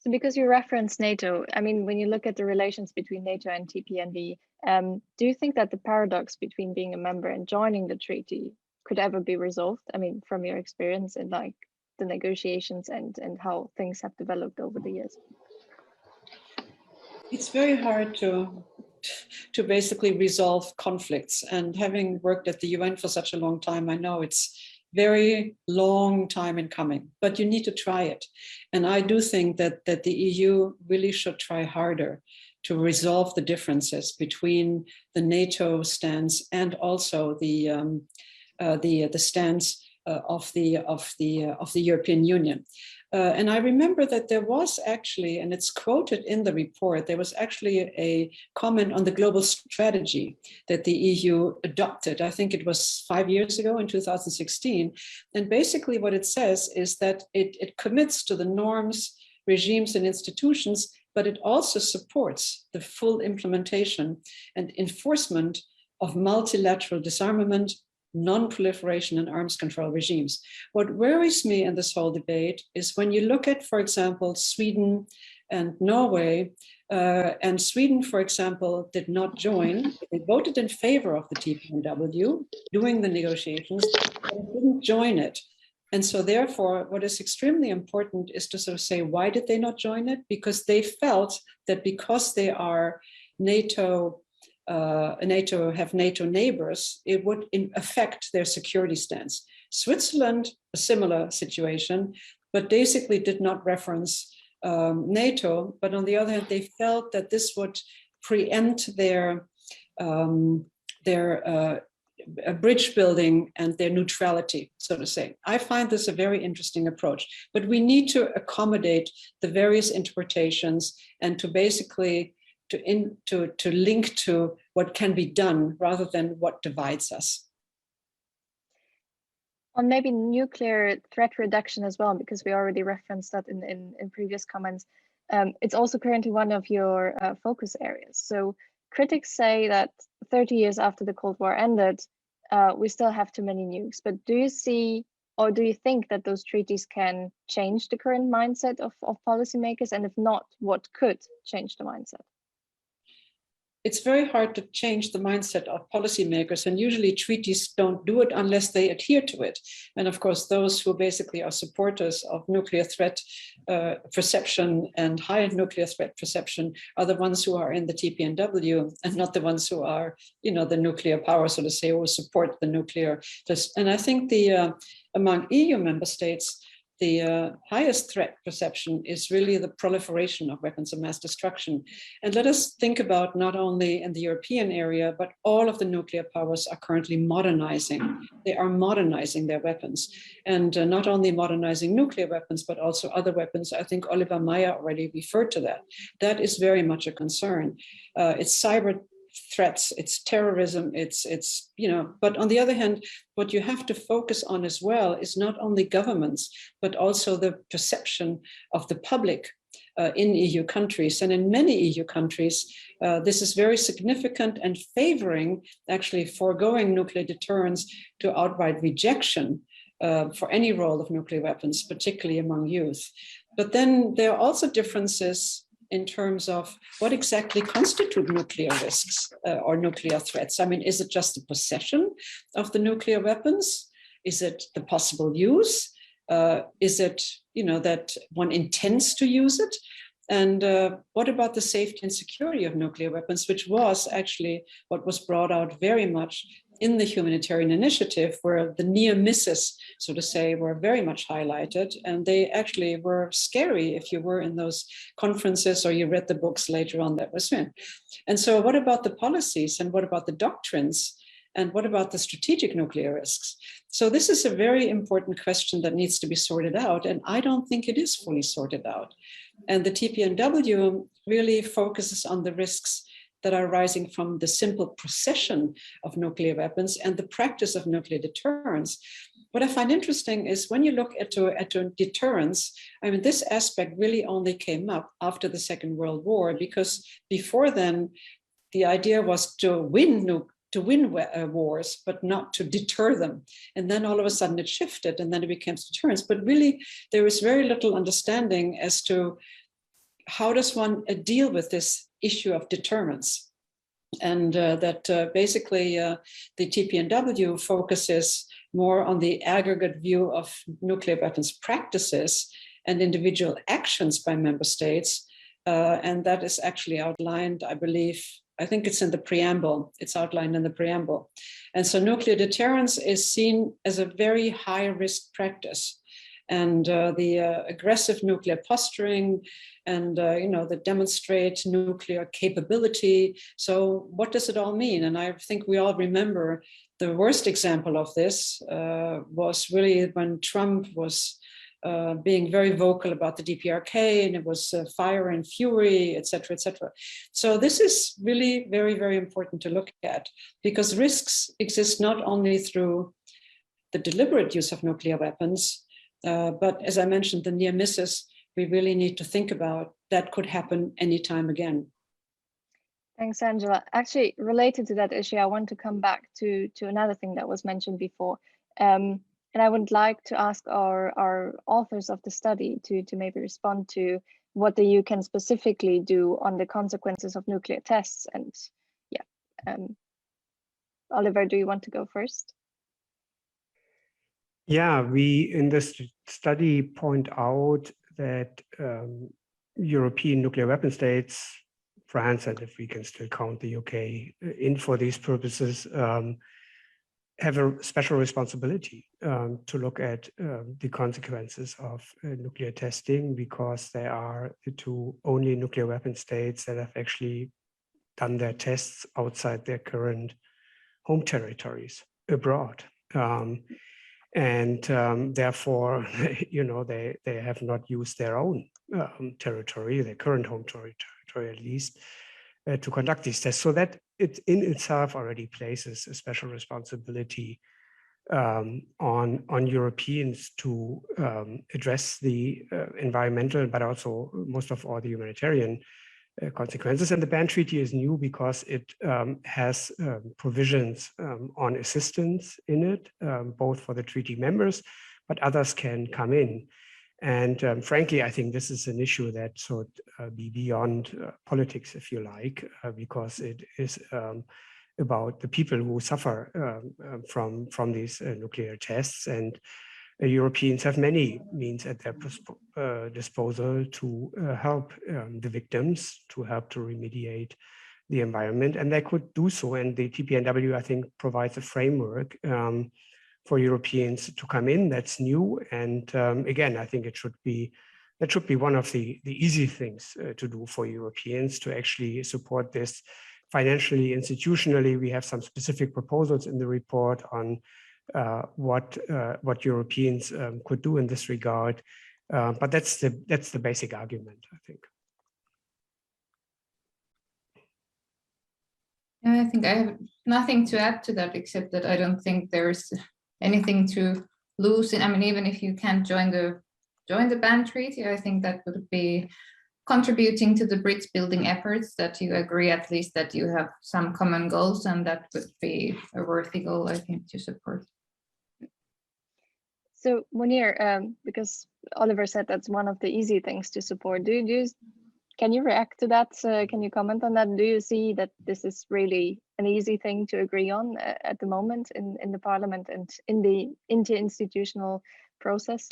So because you referenced NATO, I mean, when you look at the relations between NATO and TPNW, do you think that the paradox between being a member and joining the treaty could ever be resolved? I mean, from your experience in like the negotiations and how things have developed over the years. It's very hard to basically resolve conflicts. And having worked at the UN for such a long time, I know it's very long time in coming, but you need to try it. And I do think that the EU really should try harder to resolve the differences between the NATO stance and also the stance of the European Union. And I remember that there was actually, and it's quoted in the report, there was actually a comment on the global strategy that the EU adopted. I think it was 5 years ago in 2016. And basically what it says is that it commits to the norms, regimes, and institutions, but it also supports the full implementation and enforcement of multilateral disarmament, non-proliferation and arms control regimes. What worries me in this whole debate is when you look at, for example, Sweden and Norway, and Sweden, for example, did not join. They voted in favor of the TPNW during the negotiations, but didn't join it. And so therefore, what is extremely important is to sort of say, why did they not join it? Because they felt that because they are NATO have NATO neighbors, it would affect their security stance. Switzerland, a similar situation, but basically did not reference NATO. But on the other hand, they felt that this would preempt their bridge building and their neutrality, so to say. I find this a very interesting approach, but we need to accommodate the various interpretations and to basically to link to what can be done rather than what divides us. On maybe nuclear threat reduction as well, because we already referenced that in previous comments. It's also currently one of your focus areas. So critics say that 30 years after the Cold War ended, we still have too many nukes. But do you see, or do you think that those treaties can change the current mindset of policymakers? And if not, what could change the mindset? It's very hard to change the mindset of policymakers, and usually treaties don't do it unless they adhere to it. And of course, those who basically are supporters of nuclear threat perception and high nuclear threat perception are the ones who are in the TPNW, and not the ones who are, the nuclear power, so to say, who support the nuclear. And I think among EU member states, the highest threat perception is really the proliferation of weapons of mass destruction. And let us think about not only in the European area, but all of the nuclear powers are currently modernizing. They are modernizing their weapons, and not only modernizing nuclear weapons, but also other weapons. I think Oliver Meyer already referred to that. That is very much a concern. It's cyber threats, it's terrorism, it's but on the other hand, what you have to focus on as well is not only governments, but also the perception of the public in EU countries. And in many EU countries, this is very significant and favoring, actually foregoing nuclear deterrence to outright rejection for any role of nuclear weapons, particularly among youth. But then there are also differences in terms of what exactly constitute nuclear risks or nuclear threats. I mean, is it just the possession of the nuclear weapons? Is it the possible use? Is it, that one intends to use it? And what about the safety and security of nuclear weapons, which was actually what was brought out very much in the humanitarian initiative, where the near misses, so to say, were very much highlighted. And they actually were scary if you were in those conferences or you read the books later on that was in. And so what about the policies, and what about the doctrines? And what about the strategic nuclear risks? So this is a very important question that needs to be sorted out. And I don't think it is fully sorted out. And the TPNW really focuses on the risks that are arising from the simple possession of nuclear weapons and the practice of nuclear deterrence. What I find interesting is when you look at deterrence, I mean, this aspect really only came up after the Second World War, because before then, the idea was to win wars, but not to deter them. And then all of a sudden it shifted, and then it became deterrence. But really, there is very little understanding as to how does one deal with this issue of deterrence. And basically the TPNW focuses more on the aggregate view of nuclear weapons practices and individual actions by member states. And that is actually outlined, I believe, I think it's in the preamble, it's outlined in the preamble. And so nuclear deterrence is seen as a very high risk practice. And the aggressive nuclear posturing and, the demonstrate nuclear capability. So what does it all mean? And I think we all remember the worst example of this was really when Trump was being very vocal about the DPRK, and it was fire and fury, et cetera, et cetera. So this is really very, very important to look at, because risks exist not only through the deliberate use of nuclear weapons, but as I mentioned, the near misses, we really need to think about that could happen anytime again. Thanks, Angela. Actually, related to that issue, I want to come back to another thing that was mentioned before. And I would like to ask our authors of the study to maybe respond to what the EU can specifically do on the consequences of nuclear tests. And yeah, Oliver, do you want to go first? Yeah, we in this study point out that European nuclear weapon states, France, and if we can still count the UK in for these purposes, have a special responsibility to look at the consequences of nuclear testing, because they are the two only nuclear weapon states that have actually done their tests outside their current home territories abroad. Therefore, they have not used their own territory, their current home territory at least, to conduct these tests. So that it in itself already places a special responsibility on Europeans to address the environmental, but also most of all the humanitarian consequences. And the ban treaty is new because it has provisions on assistance in it, both for the treaty members, but others can come in. And frankly, I think this is an issue that should be beyond politics, if you like, because it is about the people who suffer from these nuclear tests. And Europeans have many means at their disposal to help the victims, to help to remediate the environment, and they could do so. And the TPNW, I think, provides a framework for Europeans to come in. That's new, and again, I think that should be one of the easy things to do for Europeans, to actually support this financially, institutionally. We have some specific proposals in the report on what Europeans could do in this regard, but that's the basic argument, I think. I think I have nothing to add to that, except that I don't think there's anything to lose. I mean, even if you can't join the ban treaty, I think that would be contributing to the bridge building efforts, that you agree at least that you have some common goals, and that would be a worthy goal, I think, to support. So Mounir, because Oliver said that's one of the easy things to support, can you react to that? Can you comment on that? Do you see that this is really an easy thing to agree on at the moment in the Parliament and in the interinstitutional process?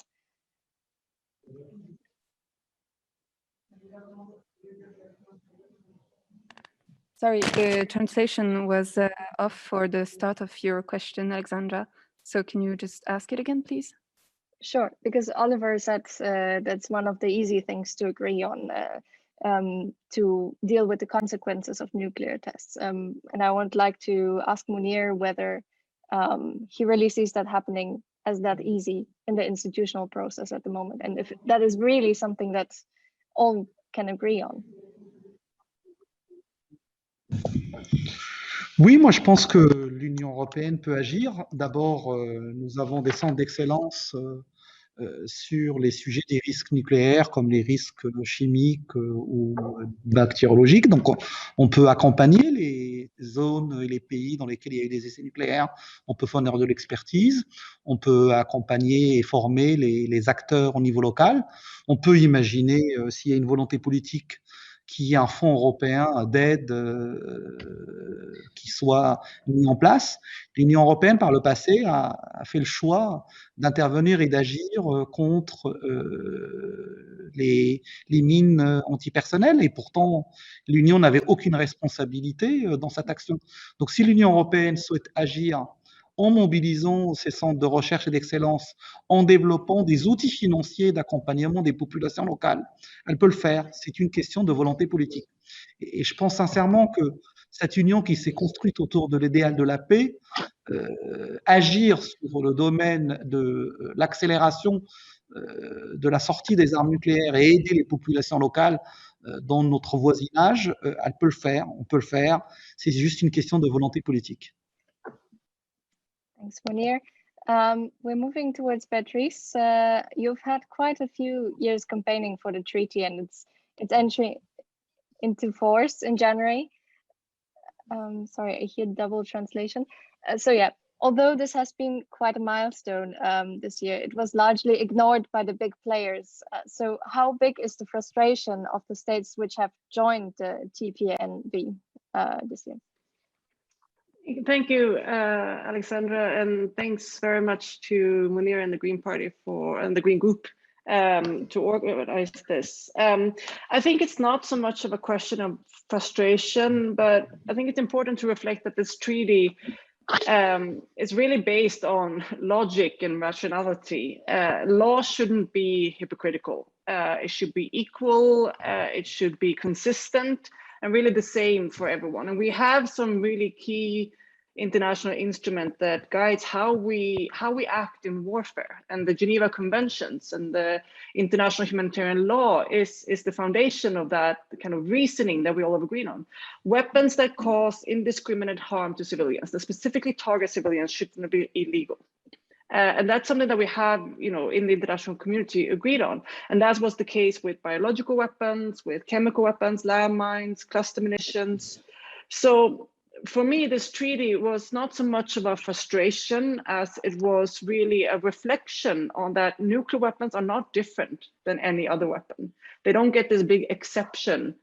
Sorry, the translation was off for the start of your question, Alexandra. So can you just ask it again, please? Sure, because Oliver said that's one of the easy things to agree on, to deal with the consequences of nuclear tests. And I would like to ask Mounir whether he really sees that happening as that easy in the institutional process at the moment, and if that is really something that all can agree on. Oui, moi je pense que l'Union européenne peut agir. D'abord, nous avons des centres d'excellence sur les sujets des risques nucléaires, comme les risques chimiques ou bactériologiques. Donc, on peut accompagner les zones et les pays dans lesquels il y a eu des essais nucléaires. On peut fournir de l'expertise. On peut accompagner et former les acteurs au niveau local. On peut imaginer, s'il y a une volonté politique, qu'il y ait un fonds européen d'aide qui soit mis en place. L'Union européenne, par le passé, a fait le choix d'intervenir et d'agir contre les mines antipersonnelles, et pourtant, l'Union n'avait aucune responsabilité dans cette action. Donc, si l'Union européenne souhaite agir en mobilisant ces centres de recherche et d'excellence, en développant des outils financiers d'accompagnement des populations locales, elle peut le faire. C'est une question de volonté politique. Et je pense sincèrement que cette union qui s'est construite autour de l'idéal de la paix, agir sur le domaine de l'accélération de la sortie des armes nucléaires et aider les populations locales dans notre voisinage, elle peut le faire, on peut le faire. C'est juste une question de volonté politique. Thanks, Mounir. We're moving towards Beatrice. You've had quite a few years campaigning for the treaty, and its entry into force in January. Sorry, I hear double translation. So yeah, although this has been quite a milestone this year, it was largely ignored by the big players. So how big is the frustration of the states which have joined the TPNW this year? Thank you, Alexandra, and thanks very much to Mounir and the Green Party and the Green Group to organize this. I think it's not so much of a question of frustration, but I think it's important to reflect that this treaty is really based on logic and rationality. Law shouldn't be hypocritical. It should be equal, it should be consistent, and really the same for everyone. And we have some really key international instrument that guides how we act in warfare, and the Geneva Conventions and the international humanitarian law is the foundation of that kind of reasoning that we all have agreed on. Weapons that cause indiscriminate harm to civilians, that specifically target civilians, should be illegal. And that's something that we have, in the international community agreed on. And that was the case with biological weapons, with chemical weapons, landmines, cluster munitions. So for me, this treaty was not so much about frustration as it was really a reflection on that nuclear weapons are not different than any other weapon. They don't get this big exception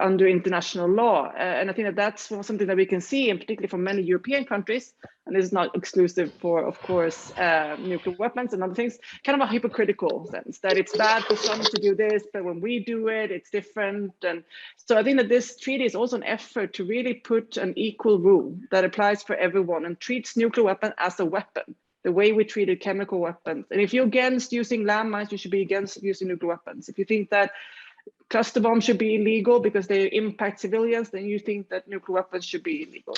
under international law. And I think that that's something that we can see, and particularly from many European countries, and this is not exclusive for, of course, nuclear weapons and other things, kind of a hypocritical sense that it's bad for some to do this, but when we do it, it's different. And so I think that this treaty is also an effort to really put an equal rule that applies for everyone and treats nuclear weapon as a weapon, the way we treated chemical weapons. And if you're against using landmines, you should be against using nuclear weapons. If you think that cluster bombs should be illegal because they impact civilians, then you think that nuclear weapons should be illegal.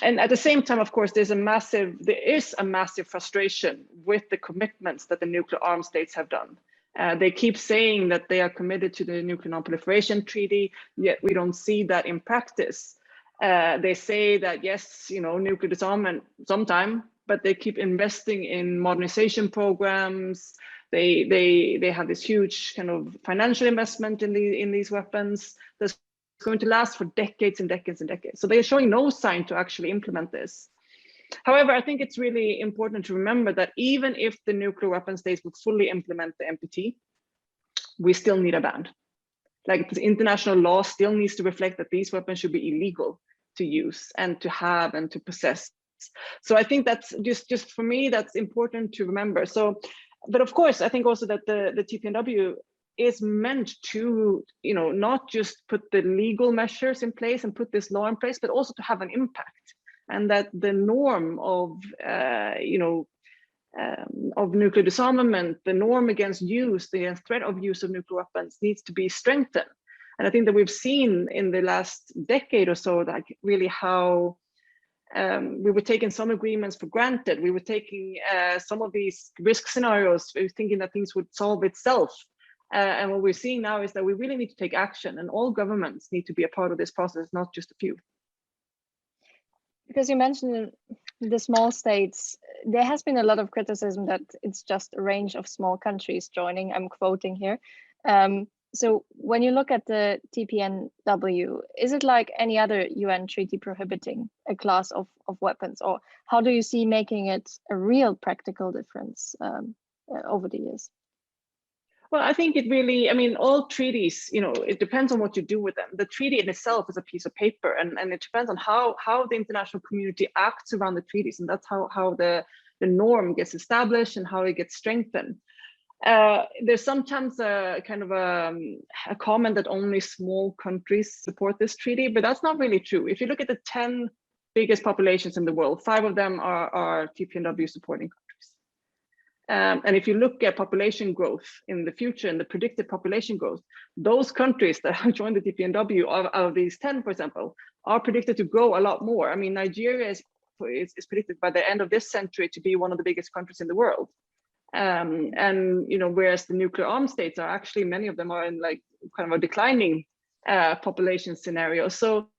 And at the same time, of course, there is a massive frustration with the commitments that the nuclear armed states have done. They keep saying that they are committed to the Nuclear Non-Proliferation Treaty, yet we don't see that in practice. They say that, yes, nuclear disarmament sometime, but they keep investing in modernization programs. They have this huge kind of financial investment in these weapons that's going to last for decades and decades and decades. So they're showing no sign to actually implement this. However, I think it's really important to remember that even if the nuclear weapon states would fully implement the NPT, we still need a ban. Like, the international law still needs to reflect that these weapons should be illegal to use and to have and to possess. So I think that's just for me, that's important to remember. So, but of course, I think also that the TPNW is meant to, not just put the legal measures in place and put this law in place, but also to have an impact. And that the norm of nuclear disarmament, the norm against use, the threat of use of nuclear weapons needs to be strengthened. And I think that we've seen in the last decade or so, like, really how we were taking some agreements for granted. We were taking some of these risk scenarios, we were thinking that things would solve itself. And what we're seeing now is that we really need to take action, and all governments need to be a part of this process, not just a few. Because you mentioned the small states, there has been a lot of criticism that it's just a range of small countries joining. I'm quoting here. So when you look at the TPNW, is it like any other UN treaty prohibiting a class of weapons, or how do you see making it a real practical difference over the years? Well, I think it really, all treaties, it depends on what you do with them. The treaty in itself is a piece of paper, and it depends on how the international community acts around the treaties, and that's how the norm gets established and how it gets strengthened. There's sometimes a kind of a comment that only small countries support this treaty, but that's not really true. If you look at the 10 biggest populations in the world, 5 of them are TPNW supporting countries. And if you look at population growth in the future and the predicted population growth, those countries that have joined the TPNW, out of these 10, for example, are predicted to grow a lot more. Nigeria is predicted by the end of this century to be one of the biggest countries in the world. Whereas the nuclear armed states are actually, many of them are in like kind of a declining population scenario. So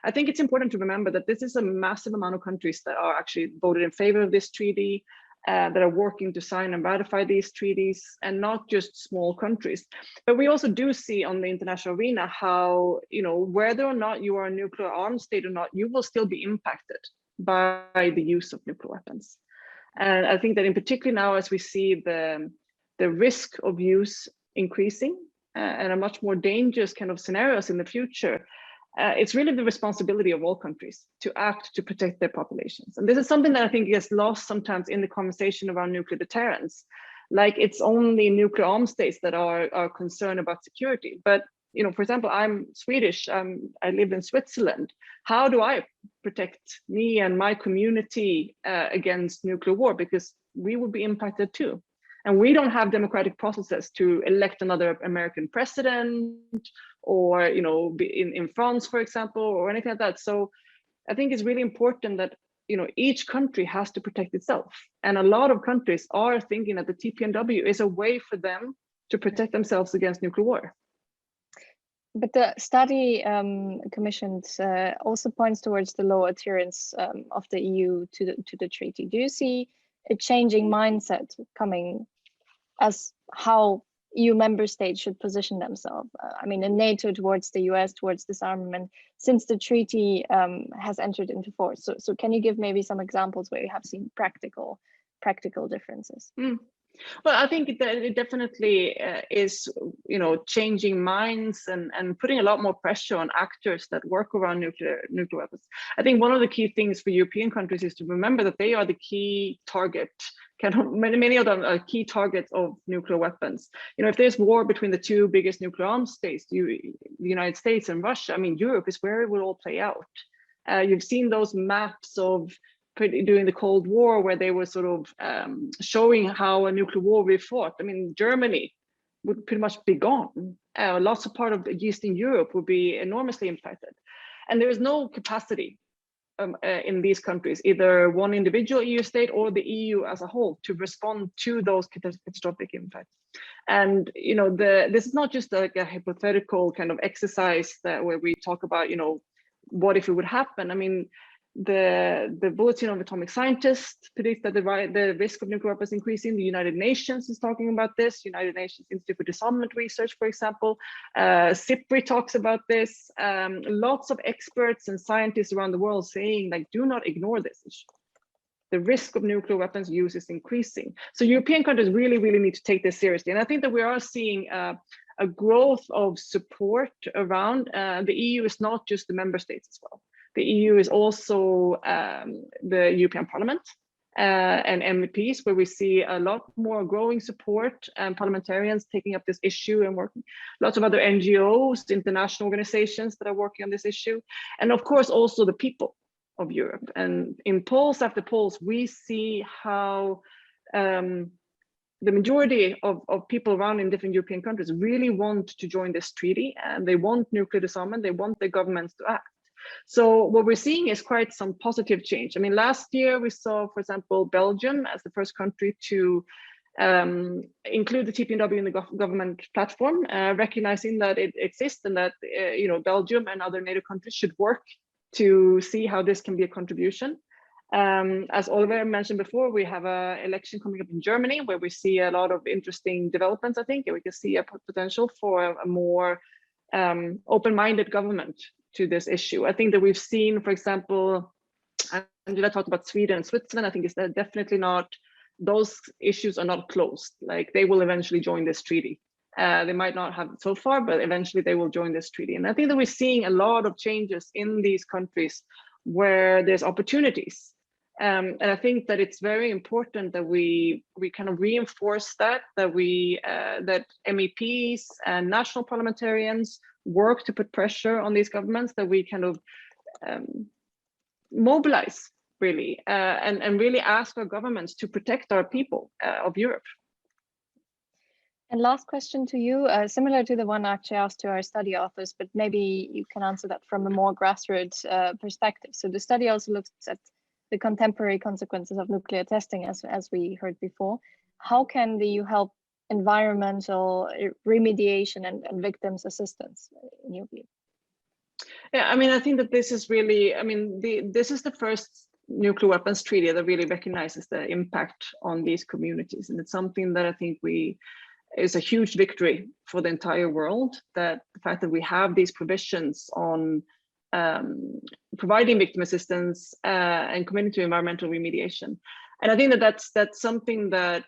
I think it's important to remember that this is a massive amount of countries that are actually voted in favor of this treaty, that are working to sign and ratify these treaties, and not just small countries. But we also do see on the international arena how, whether or not you are a nuclear armed state or not, you will still be impacted by the use of nuclear weapons. And I think that in particular now, as we see the risk of use increasing and a much more dangerous kind of scenarios in the future, it's really the responsibility of all countries to act to protect their populations. And this is something that I think gets lost sometimes in the conversation around nuclear deterrence. Like, it's only nuclear armed states that are concerned about security. But, for example, I'm Swedish, I live in Switzerland. How do I protect me and my community against nuclear war? Because we will be impacted too. And we don't have democratic processes to elect another American president, or in France, for example, or anything like that. So I think it's really important that each country has to protect itself. And a lot of countries are thinking that the TPNW is a way for them to protect themselves against nuclear war. But the study commissioned also points towards the low adherence of the EU to the treaty. Do you see a changing mindset coming as how EU member states should position themselves? I mean, in NATO towards the US, towards disarmament, since the treaty has entered into force. So can you give maybe some examples where you have seen practical differences? Well, I think it definitely is, changing minds and putting a lot more pressure on actors that work around nuclear weapons. I think one of the key things for European countries is to remember that they are the key target. Many of them are key targets of nuclear weapons. If there's war between the two biggest nuclear arms states, the United States and Russia, I mean, Europe is where it will all play out. You've seen those maps of during the Cold War, where they were sort of showing how a nuclear war would be fought. I mean, Germany would pretty much be gone. Lots of part of Eastern Europe would be enormously impacted. And there is no capacity in these countries, either one individual EU state or the EU as a whole, to respond to those catastrophic impacts. And this is not just like a hypothetical kind of exercise where we talk about what if it would happen. I mean, the Bulletin of Atomic Scientists predicts that the risk of nuclear weapons increasing. The United Nations is talking about this. United Nations Institute for Disarmament Research, for example. CIPRI talks about this. Lots of experts and scientists around the world saying, like, do not ignore this issue. The risk of nuclear weapons use is increasing. So European countries really, really need to take this seriously. And I think that we are seeing a growth of support around. The EU is not just the member states as well. The EU is also the European Parliament and MEPs, where we see a lot more growing support and parliamentarians taking up this issue and working. Lots of other NGOs, international organizations that are working on this issue. And of course, also the people of Europe. And in polls after polls, we see how the majority of people around in different European countries really want to join this treaty, and they want nuclear disarmament. They want their governments to act. So what we're seeing is quite some positive change. I mean, last year we saw, for example, Belgium as the first country to include the TPNW in the government platform, recognizing that it exists and that Belgium and other NATO countries should work to see how this can be a contribution. As Oliver mentioned before, we have an election coming up in Germany where we see a lot of interesting developments, I think, and we can see a potential for a more open-minded government to this issue. I think that we've seen, for example, Angela talked about Sweden and Switzerland. I think it's definitely not, those issues are not closed. Like, they will eventually join this treaty. They might not have it so far, but eventually they will join this treaty. And I think that we're seeing a lot of changes in these countries where there's opportunities. And I think that it's very important that we kind of reinforce that MEPs and national parliamentarians work to put pressure on these governments, that we kind of mobilize really and really ask our governments to protect our people of Europe. And last question to you, similar to the one actually asked to our study authors, but maybe you can answer that from a more grassroots perspective. So the study also looks at the contemporary consequences of nuclear testing, as we heard before. How can the EU help environmental remediation and victims assistance in your view? Yeah, I mean, I think that this is really, this is the first nuclear weapons treaty that really recognizes the impact on these communities. And it's something that I think is a huge victory for the entire world, that the fact that we have these provisions on providing victim assistance and committing to environmental remediation. And I think that that's something that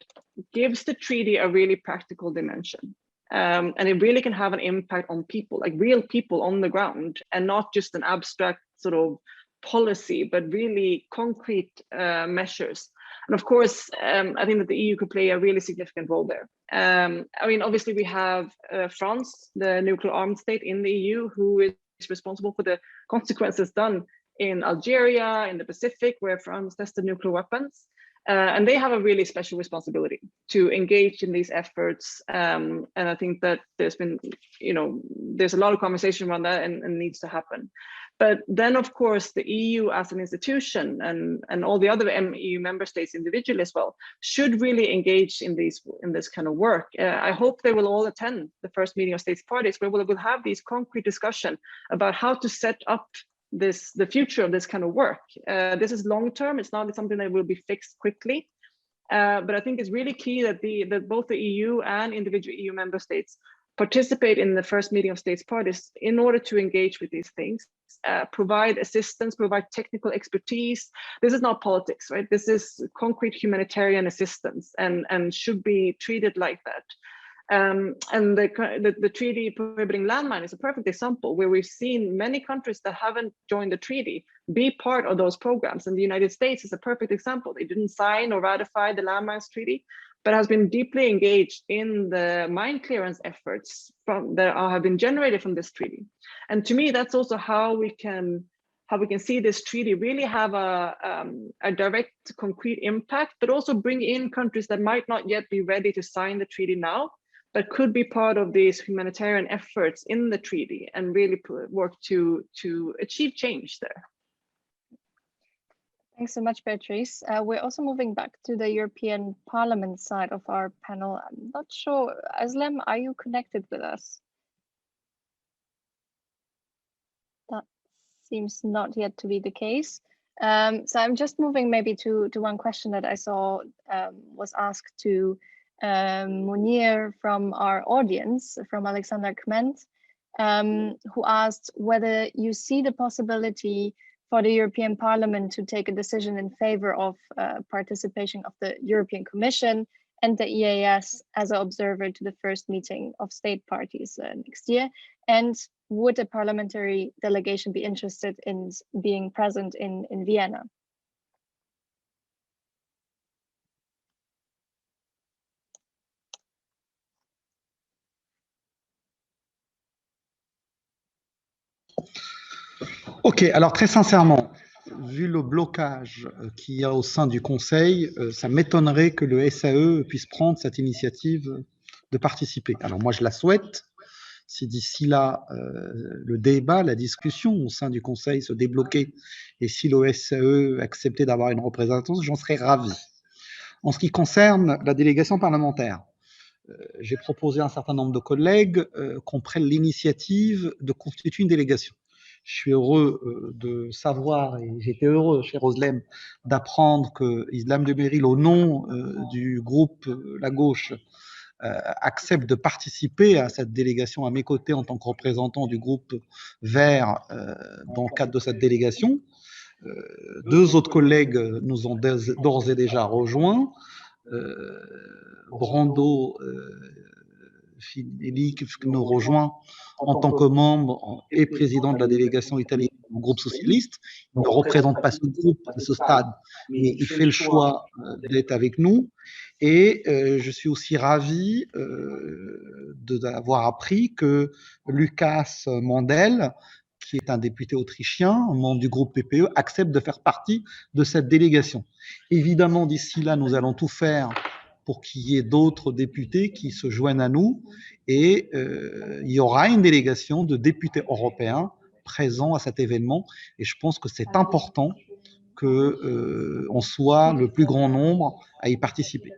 gives the treaty a really practical dimension. And it really can have an impact on people, like real people on the ground, and not just an abstract sort of policy, but really concrete measures. And of course, I think that the EU could play a really significant role there. I mean, obviously we have France, the nuclear armed state in the EU, who is responsible for the consequences done in Algeria, in the Pacific, where France tested nuclear weapons. And they have a really special responsibility to engage in these efforts. And I think that there's been, there's a lot of conversation around that and needs to happen. But then, of course, the EU as an institution and all the other EU member states individually as well should really engage in this kind of work. I hope they will all attend the first meeting of states parties, where we'll have these concrete discussion about how to set up the future of this kind of work. This is long term. It's not something that will be fixed quickly. But I think it's really key that both the EU and individual EU member states participate in the first meeting of states parties in order to engage with these things, provide assistance, provide technical expertise. This is not politics, right? This is concrete humanitarian assistance and should be treated like that. And the treaty prohibiting landmine is a perfect example where we've seen many countries that haven't joined the treaty be part of those programs. And the United States is a perfect example. They didn't sign or ratify the landmines treaty, but has been deeply engaged in the mine clearance efforts that have been generated from this treaty. And to me, that's also how we can see this treaty really have a direct, concrete impact, but also bring in countries that might not yet be ready to sign the treaty now, but could be part of these humanitarian efforts in the treaty and really work to achieve change there. Thanks so much, Beatrice. We're also moving back to the European Parliament side of our panel. I'm not sure, Özlem, are you connected with us? That seems not yet to be the case. So I'm just moving maybe to one question that I saw was asked to Mounir from our audience, from Alexander Kment, who asked whether you see the possibility for the European Parliament to take a decision in favor of participation of the European Commission and the EAS as an observer to the first meeting of state parties next year. And would a parliamentary delegation be interested in being present in Vienna? Ok, alors très sincèrement, vu le blocage qu'il y a au sein du Conseil, ça m'étonnerait que le SAE puisse prendre cette initiative de participer. Alors moi, je la souhaite. Si d'ici là, le débat, la discussion au sein du Conseil se débloquait et si le SAE acceptait d'avoir une représentation, j'en serais ravi. En ce qui concerne la délégation parlementaire, j'ai proposé à un certain nombre de collègues qu'on prenne l'initiative de constituer une délégation. Je suis heureux de savoir, et j'étais heureux, cher Özlem, d'apprendre que Özlem Demirel, au nom du groupe La Gauche, accepte de participer à cette délégation à mes côtés en tant que représentant du groupe Verts dans le cadre de cette délégation. Deux autres collègues nous ont d'ores et déjà rejoints. Brando Finelli qui nous rejoint en tant que membre et président de la délégation italienne au groupe socialiste. Il ne représente pas ce groupe à ce stade, mais il fait le choix d'être avec nous. Et je suis aussi ravi d'avoir appris que Lukas Mandel, qui est un député autrichien, membre du groupe PPE, accepte de faire partie de cette délégation. Évidemment, d'ici là, nous allons tout faire pour qu'il y ait d'autres députés qui se joignent à nous et il y aura une délégation de députés européens présents à cet événement et je pense que c'est important qu'on soit le plus grand nombre à y participer.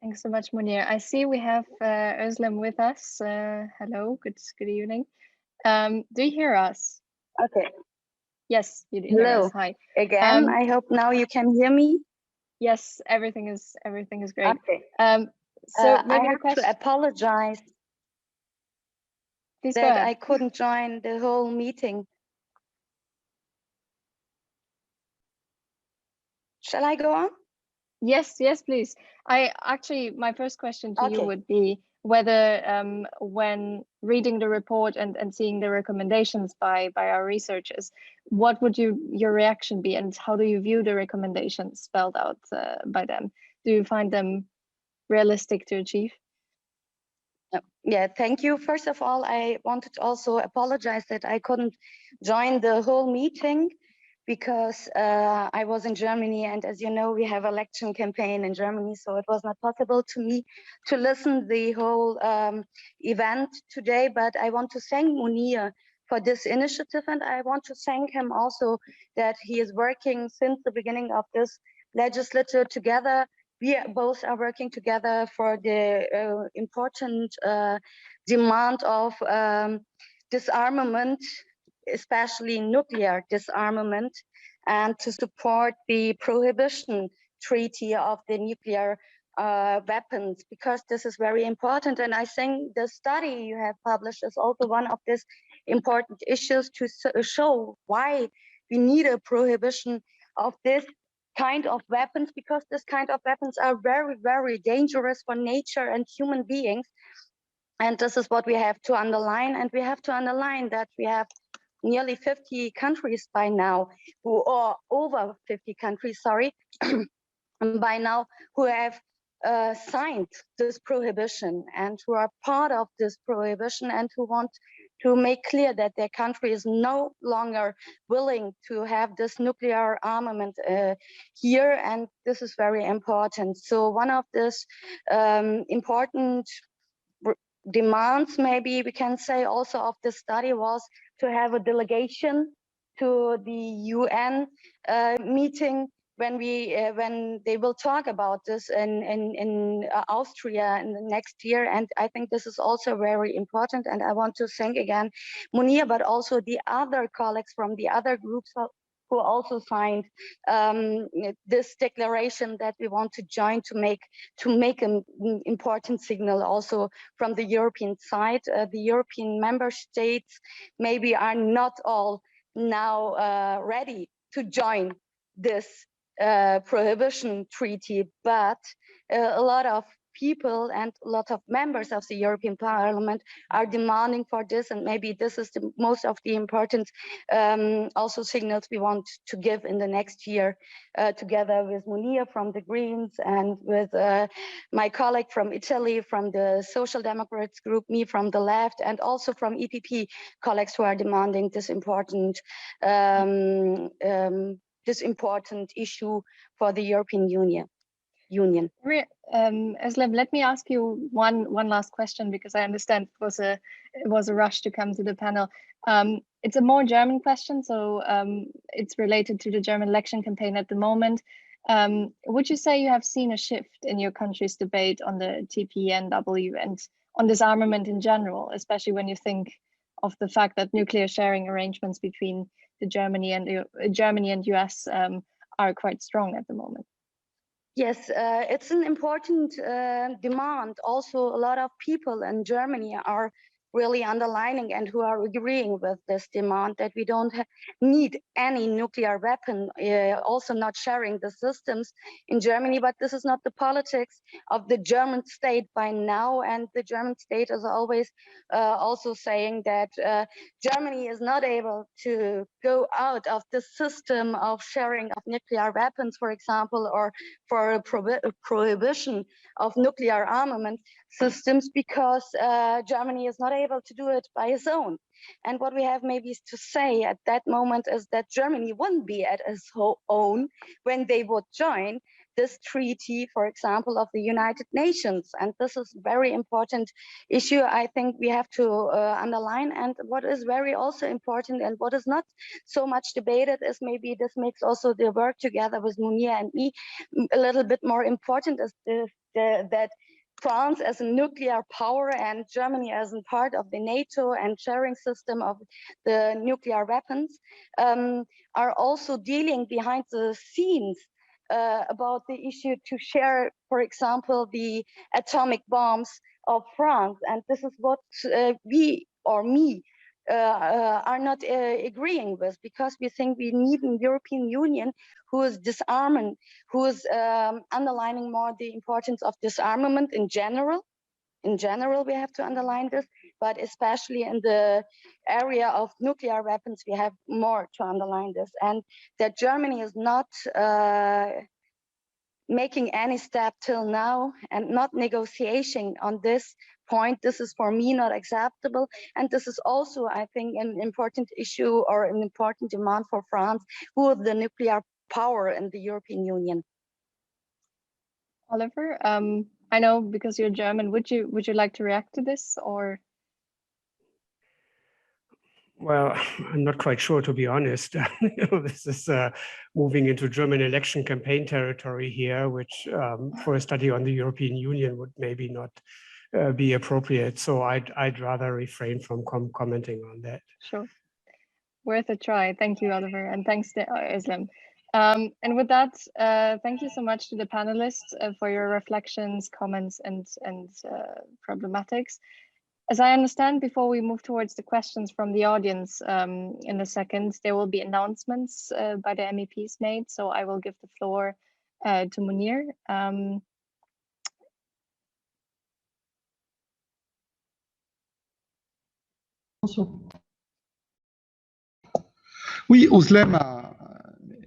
Thanks so much, Mounir. I see we have Özlem with us. Hello, good evening. Do you hear us? Okay. Yes, you do. Hello. Hi. Again, I hope now you can hear me. Yes, everything is great. Okay. So I have to apologize Please that I couldn't join the whole meeting. Shall I go on? Yes, please. My first question to you would be whether when reading the report and seeing the recommendations by our researchers, what would your reaction be and how do you view the recommendations spelled out by them? Do you find them realistic to achieve? Yeah, thank you. First of all, I wanted to also apologize that I couldn't join the whole meeting because I was in Germany, and as you know, we have election campaign in Germany, so it was not possible to me to listen the whole event today. But I want to thank Mounir for this initiative, and I want to thank him also that he is working since the beginning of this legislature together we both are working together for the important demand of disarmament, especially nuclear disarmament, and to support the prohibition treaty of the nuclear weapons, because this is very important. And I think the study you have published is also one of these important issues to show why we need a prohibition of this kind of weapons, because this kind of weapons are very, very dangerous for nature and human beings. And this is what we have to underline. And we have to underline that we have nearly 50 countries by now, or over 50 countries, sorry, by now, who have signed this prohibition and who are part of this prohibition and who want to make clear that their country is no longer willing to have this nuclear armament here. And this is very important. So one of these important demands, maybe we can say also, of the study was to have a delegation to the UN meeting when they will talk about this in Austria in the next year. And I think this is also very important. And I want to thank again Mounir, but also the other colleagues from the other groups who also signed this declaration that we want to join to make an important signal also from the European side. The European member states maybe are not all now ready to join this prohibition treaty, but a lot of people and a lot of members of the European Parliament are demanding for this, and maybe this is the most of the important also signals we want to give in the next year, together with Mounir from the Greens and with my colleague from Italy from the Social Democrats group, me from the left, and also from EPP colleagues who are demanding this important issue for the European Union. Özlem, let me ask you one last question, because I understand it was a rush to come to the panel. It's a more German question, so it's related to the German election campaign at the moment. Would you say you have seen a shift in your country's debate on the TPNW and on disarmament in general, especially when you think of the fact that nuclear sharing arrangements between Germany and US are quite strong at the moment? Yes, it's an important demand. Also, a lot of people in Germany are really underlining and who are agreeing with this demand that we don't need any nuclear weapon, also not sharing the systems in Germany. But this is not the politics of the German state by now. And the German state is always also saying that Germany is not able to go out of the system of sharing of nuclear weapons, for example, or for a prohibition of nuclear armament systems, because Germany is not able to do it by its own. And what we have maybe to say at that moment is that Germany wouldn't be at its own when they would join this treaty, for example, of the United Nations. And this is a very important issue I think we have to underline. And what is very also important and what is not so much debated is, maybe this makes also the work together with Mounir and me a little bit more important, is that France as a nuclear power and Germany as a part of the NATO and sharing system of the nuclear weapons are also dealing behind the scenes about the issue to share, for example, the atomic bombs of France. And this is what we, or me, are not agreeing with, because we think we need a European Union who is disarming, who is underlining more the importance of disarmament in general. In general, we have to underline this, but especially in the area of nuclear weapons, we have more to underline this. And that Germany is not making any step till now and not negotiating on this point. This is for me not acceptable. And this is also, I think, an important issue or an important demand for France, who is the nuclear power in the European Union. Oliver, I know because you're German, would you like to react to this, or? Well, I'm not quite sure, to be honest. This is moving into German election campaign territory here, which for a study on the European Union would maybe not be appropriate. So I'd rather refrain from commenting on that. Sure. Worth a try. Thank you, Oliver, and thanks to Özlem. And with that, thank you so much to the panelists for your reflections, comments, and problematics. As I understand, before we move towards the questions from the audience in a second, there will be announcements by the MEPs made. So I will give the floor to Mounir. Oui, Özlem,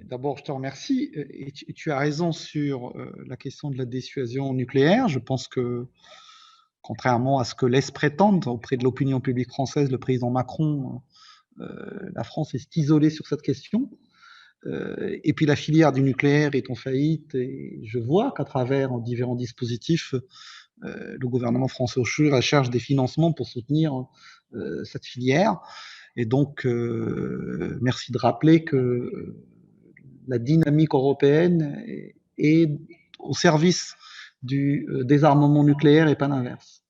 d'abord, je te remercie. Et tu as raison sur la question de la dissuasion nucléaire. Je pense que, contrairement à ce que laisse prétendre auprès de l'opinion publique française le président Macron, la France est isolée sur cette question. Et puis la filière du nucléaire est en faillite. Et je vois qu'à travers différents dispositifs, le gouvernement français recherche des financements pour soutenir cette filière. Et donc, merci de rappeler que la dynamique européenne est au service du désarmement nucléaire et pas l'inverse.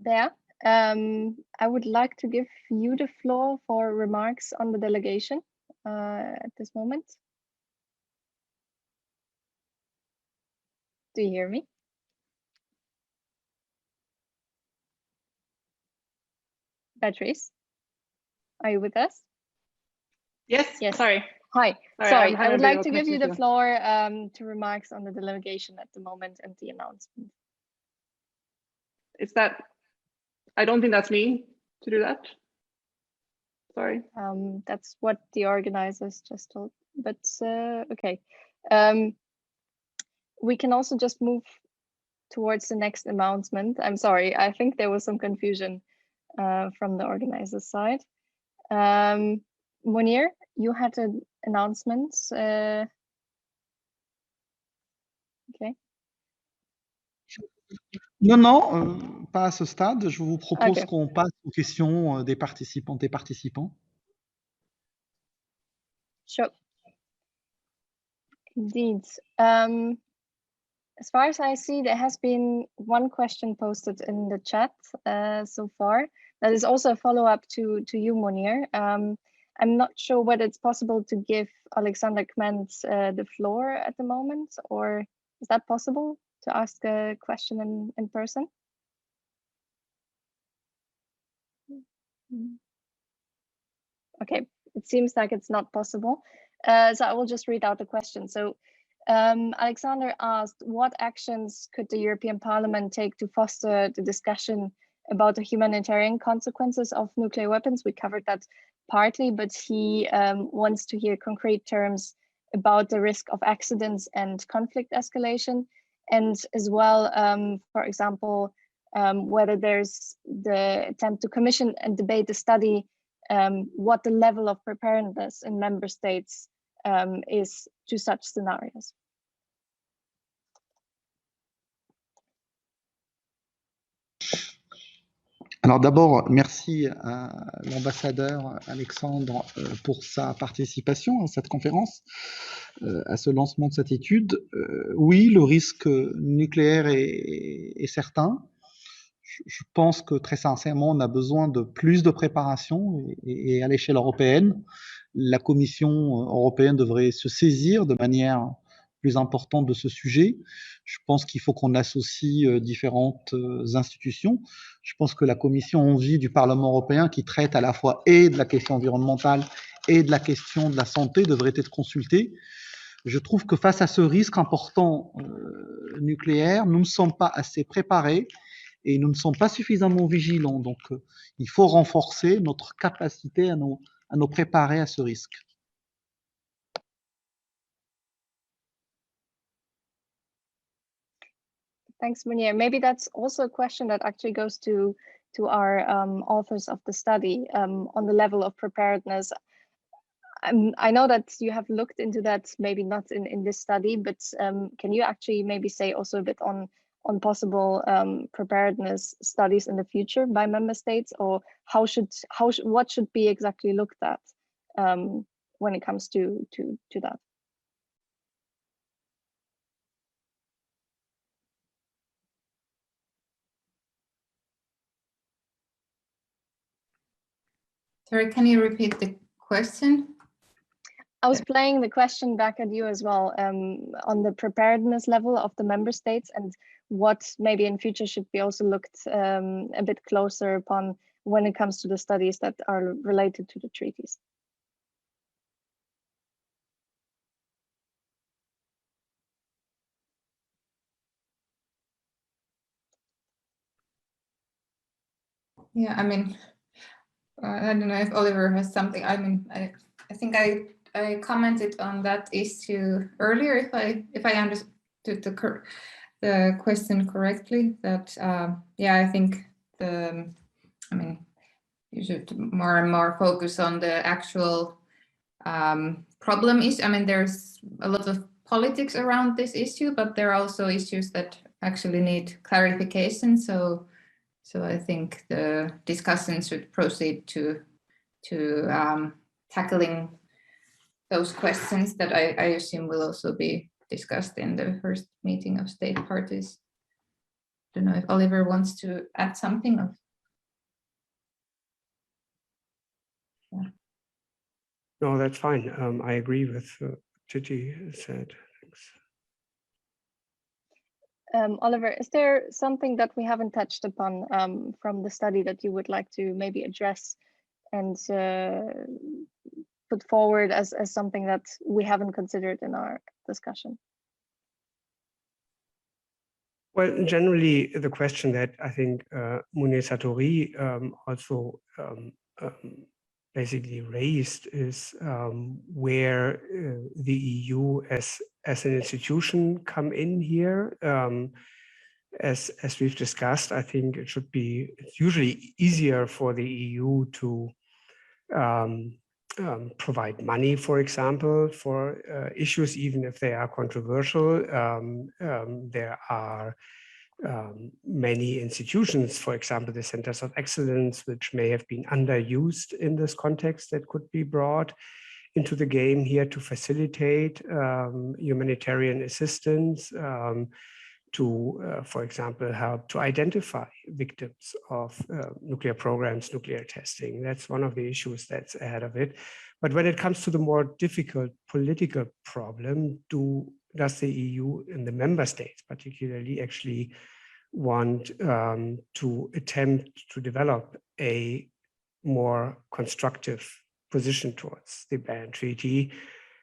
There. I would like to give you the floor for remarks on the delegation at this moment. Do you hear me? Beatrice, are you with us? Yes. Sorry. Hi. Sorry. I would like to give you the floor to remarks on the delegation at the moment and the announcement. Is that? I don't think that's me to do that. Sorry. That's what the organizers just told, but okay. We can also just move towards the next announcement. I'm sorry, I think there was some confusion from the organizers' side. Mounir, you had an announcement. Okay. Non, pas à ce stade. Je vous propose qu'on passe aux questions des participantes et participants. Sure. Indeed. As far as I see, there has been one question posted in the chat so far. That is also a follow-up to you, Mounir. I'm not sure whether it's possible to give Alexander Kment the floor at the moment, or is that possible to ask a question in person? Okay, it seems like it's not possible. So I will just read out the question. So Alexander asked, what actions could the European Parliament take to foster the discussion about the humanitarian consequences of nuclear weapons? We covered that partly, but he wants to hear concrete terms about the risk of accidents and conflict escalation, and as well, for example, whether there's the attempt to commission and debate the study, what the level of preparedness in member states is to such scenarios. Alors d'abord, merci à l'ambassadeur Alexandre pour sa participation à cette conférence, à ce lancement de cette étude. Oui, le risque nucléaire est certain. Je pense que très sincèrement, on a besoin de plus de préparation et à l'échelle européenne, la Commission européenne devrait se saisir de manière plus importante de ce sujet. Je pense qu'il faut qu'on associe différentes institutions. Je pense que la commission envie du Parlement européen, qui traite à la fois et de la question environnementale et de la question de la santé, devrait être consultée. Je trouve que face à ce risque important nucléaire, nous ne sommes pas assez préparés et nous ne sommes pas suffisamment vigilants. Donc, il faut renforcer notre capacité à nous préparer à ce risque. Thanks, Mounir. Maybe that's also a question that actually goes to our authors of the study on the level of preparedness. I know that you have looked into that, maybe not in this study, but can you actually maybe say also a bit on possible preparedness studies in the future by member states, or what should be exactly looked at when it comes to that? Sorry, can you repeat the question? I was playing the question back at you as well on the preparedness level of the member states, and what maybe in future should be also looked a bit closer upon when it comes to the studies that are related to the treaties. Yeah, I mean, I don't know if Oliver has something. I mean, I think I commented on that issue earlier, if I understood the question correctly. That yeah, I think I mean, you should more and more focus on the actual problem issue. I mean, there's a lot of politics around this issue, but there are also issues that actually need clarification. So I think the discussion should proceed to tackling those questions that I assume will also be discussed in the first meeting of state parties. I don't know if Oliver wants to add something. Yeah. No, that's fine. I agree with what Titi said. Thanks. Oliver, is there something that we haven't touched upon from the study that you would like to maybe address and put forward as something that we haven't considered in our discussion? Well, generally, the question that I think Mounir Satouri also basically raised is where the EU as an institution come in here. As we've discussed, I think it's usually easier for the EU to provide money, for example, for issues, even if they are controversial. There are many institutions, for example, the centers of excellence, which may have been underused in this context, that could be brought into the game here to facilitate humanitarian assistance, to, for example, help to identify victims of nuclear programs, nuclear testing. That's one of the issues that's ahead of it. But when it comes to the more difficult political problem, does the EU and the member states particularly actually want to attempt to develop a more constructive position towards the ban treaty?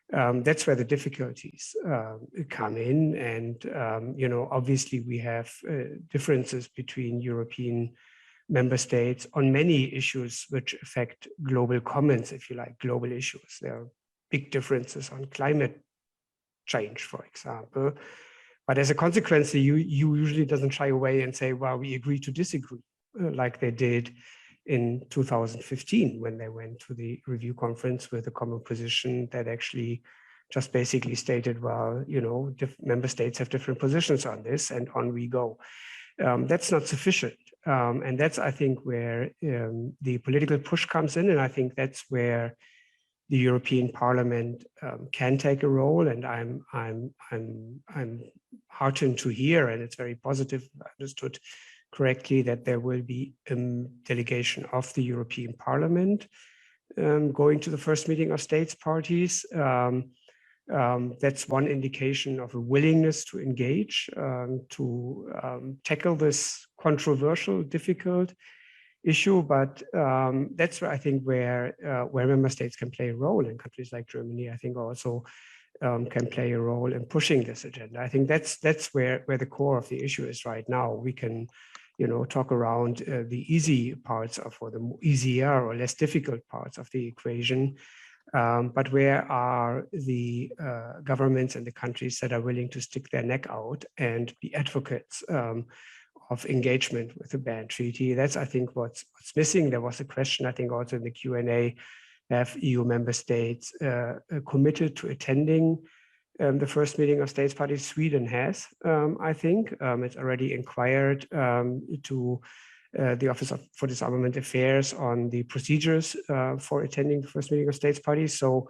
That's where the difficulties come in. And, you know, obviously we have differences between European member states on many issues which affect global commons, if you like, global issues. There are big differences on climate change, for example. But as a consequence, the EU usually doesn't shy away and say, well, we agree to disagree, like they did in 2015 when they went to the review conference with a common position that actually just basically stated, well, you know, member states have different positions on this, and on we go. That's not sufficient. And that's, I think, where the political push comes in. And I think that's where the European Parliament can take a role. And I'm heartened to hear, and it's very positive, understood correctly, that there will be a delegation of the European Parliament going to the first meeting of states parties. That's one indication of a willingness to engage, to tackle this controversial, difficult issue. But that's where I think where member states can play a role, and countries like Germany, I think, also can play a role in pushing this agenda. I think that's where the core of the issue is right now. We can, you know, talk around the easy parts of, or the easier or less difficult parts of the equation. But where are the governments and the countries that are willing to stick their neck out and be advocates engagement with the ban treaty. That's, I think, what's missing. There was a question, I think, also in the Q&A, have EU member states committed to attending the first meeting of states parties? Sweden has, I think. It's already inquired to the Office for Disarmament Affairs on the procedures for attending the first meeting of states parties. So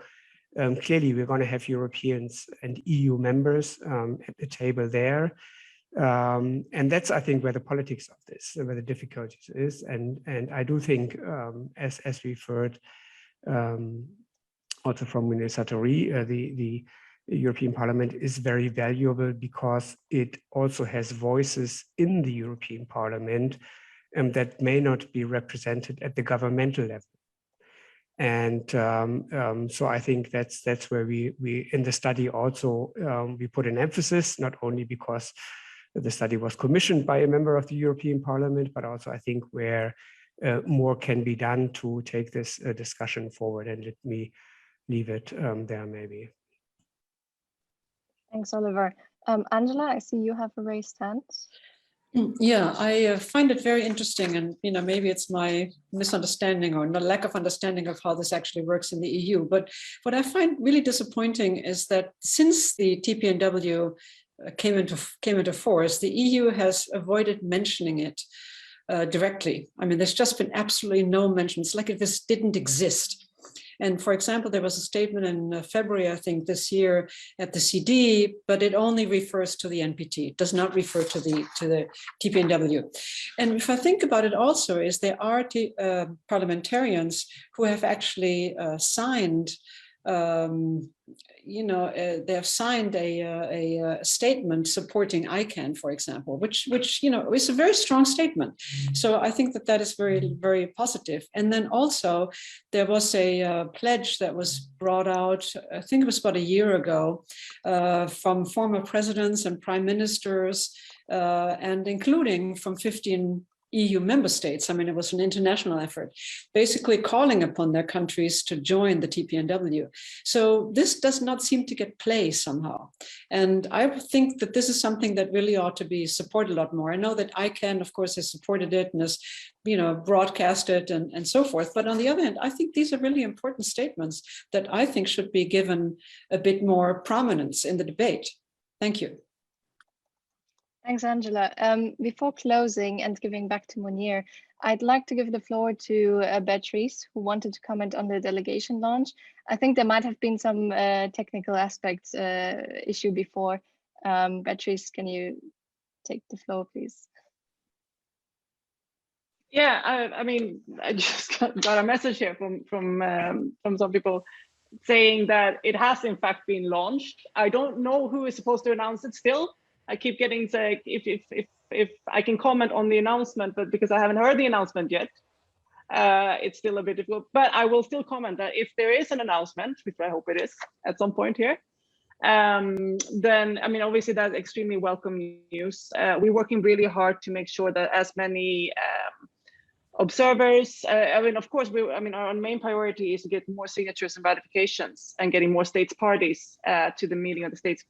clearly we're going to have Europeans and EU members at the table there. And that's, I think, where the politics of this, where the difficulties is. And I do think, as we've heard also from Mounir Satouri, the European Parliament is very valuable because it also has voices in the European Parliament that may not be represented at the governmental level. And so I think that's where we in the study also we put an emphasis, not only because the study was commissioned by a member of the European Parliament, but also I think where more can be done to take this discussion forward. And let me leave it there maybe. Thanks, Oliver. Angela, I see you have a raised hand. Yeah, I find it very interesting, and maybe it's my misunderstanding or not lack of understanding of how this actually works in the EU. But what I find really disappointing is that since the TPNW came into force, the EU has avoided mentioning it directly. I mean, there's just been absolutely no mention. It's like if this didn't exist. And for example, there was a statement in February, I think, this year at the CD, but it only refers to the NPT. It does not refer to the TPNW. And if I think about it also, is there are parliamentarians who have actually signed they have signed a statement supporting ICANN, for example, which is a very strong statement. So I think that is very, very positive. And then also there was a pledge that was brought out, I think it was about a year ago, from former presidents and prime ministers, and including from 15 EU member states. I mean, it was an international effort, basically calling upon their countries to join the TPNW. So this does not seem to get play somehow. And I think that this is something that really ought to be supported a lot more. I know that ICANN, of course, has supported it and has, broadcast it and so forth. But on the other hand, I think these are really important statements that I think should be given a bit more prominence in the debate. Thank you. Thanks, Angela. Before closing and giving back to Mounir, I'd like to give the floor to Beatrice, who wanted to comment on the delegation launch. I think there might have been some technical aspects issue before. Beatrice, can you take the floor, please? Yeah, I mean, I just got a message here from some people saying that it has in fact been launched. I don't know who is supposed to announce it still. I keep getting to, if I can comment on the announcement, but because I haven't heard the announcement yet, it's still a bit difficult. But I will still comment that if there is an announcement, which I hope it is at some point here, then I mean, obviously that's extremely welcome news. We're working really hard to make sure that as many observers, I mean, of course, our main priority is to get more signatures and ratifications and getting more states parties to the meeting of the states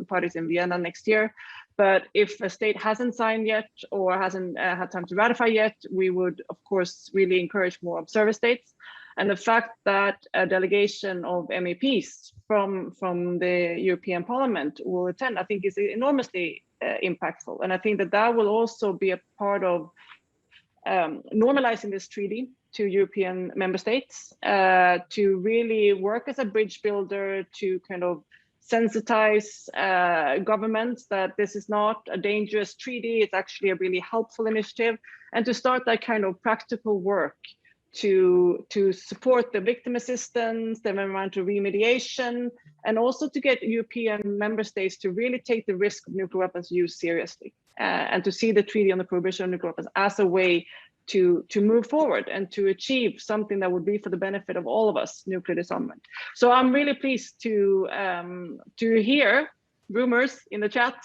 parties in Vienna next year. But if a state hasn't signed yet or hasn't had time to ratify yet, we would, of course, really encourage more observer states. And the fact that a delegation of MEPs from the European Parliament will attend, I think is enormously impactful. And I think that will also be a part of normalizing this treaty to European member states, to really work as a bridge builder, to kind of sensitize governments that this is not a dangerous treaty, it's actually a really helpful initiative, and to start that kind of practical work to support the victim assistance, the environmental remediation, and also to get European member states to really take the risk of nuclear weapons use seriously, and to see the Treaty on the Prohibition of Nuclear Weapons as a way to move forward and to achieve something that would be for the benefit of all of us, nuclear disarmament. So I'm really pleased to hear rumors in the chat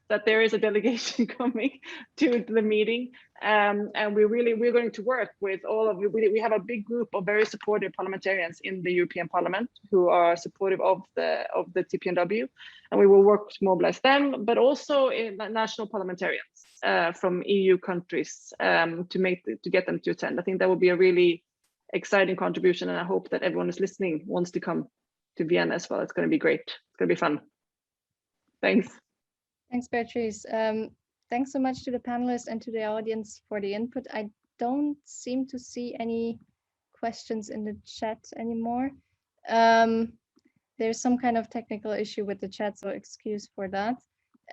that there is a delegation coming to the meeting, and we're going to work with all of you. We have a big group of very supportive parliamentarians in the European Parliament who are supportive of the TPNW, and we will work to mobilize them, but also in national parliamentarians. from EU countries to get them to attend. I think that would be a really exciting contribution, and I hope that everyone who's listening wants to come to Vienna as well. It's going to be great. It's going to be fun. Thanks. Thanks, Beatrice. Thanks so much to the panelists and to the audience for the input. I don't seem to see any questions in the chat anymore. There's some kind of technical issue with the chat, so excuse for that.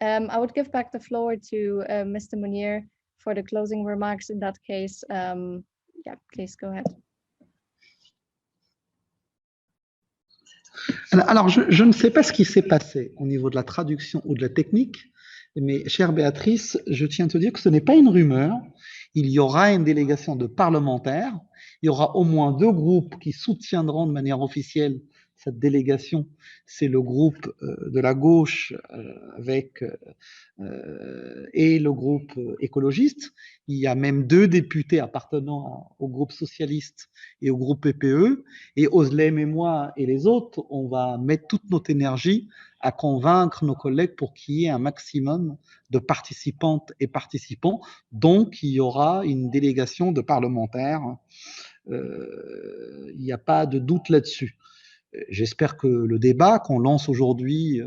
I would give back the floor to Mr. Mounir for the closing remarks in that case. Yeah, please go ahead. Alors, je ne sais pas ce qui s'est passé au niveau de la traduction ou de la technique, mais chère Béatrice, je tiens à te dire que ce n'est pas une rumeur. Il y aura une délégation de parlementaires. Il y aura au moins 2 groupes qui soutiendront de manière officielle cette délégation. C'est le groupe de la gauche et le groupe écologiste. Il y a même 2 députés appartenant au groupe socialiste et au groupe PPE. Et Özlem et moi et les autres, on va mettre toute notre énergie à convaincre nos collègues pour qu'il y ait un maximum de participantes et participants. Donc, il y aura une délégation de parlementaires. Il n'y a pas de doute là-dessus. J'espère que le débat qu'on lance aujourd'hui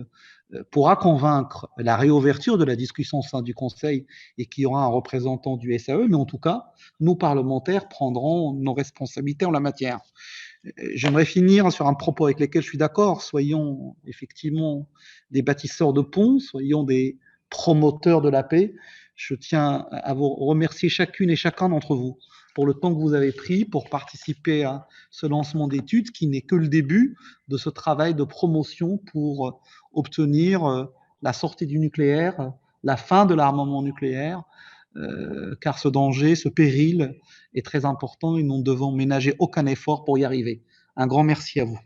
pourra convaincre la réouverture de la discussion au sein du Conseil et qu'il y aura un représentant du SAE, mais en tout cas, nous parlementaires prendrons nos responsabilités en la matière. J'aimerais finir sur un propos avec lequel je suis d'accord. Soyons effectivement des bâtisseurs de ponts, soyons des promoteurs de la paix. Je tiens à vous remercier chacune et chacun d'entre vous pour le temps que vous avez pris pour participer à ce lancement d'études qui n'est que le début de ce travail de promotion pour obtenir la sortie du nucléaire, la fin de l'armement nucléaire, car ce danger, ce péril est très important et nous ne devons ménager aucun effort pour y arriver. Un grand merci à vous.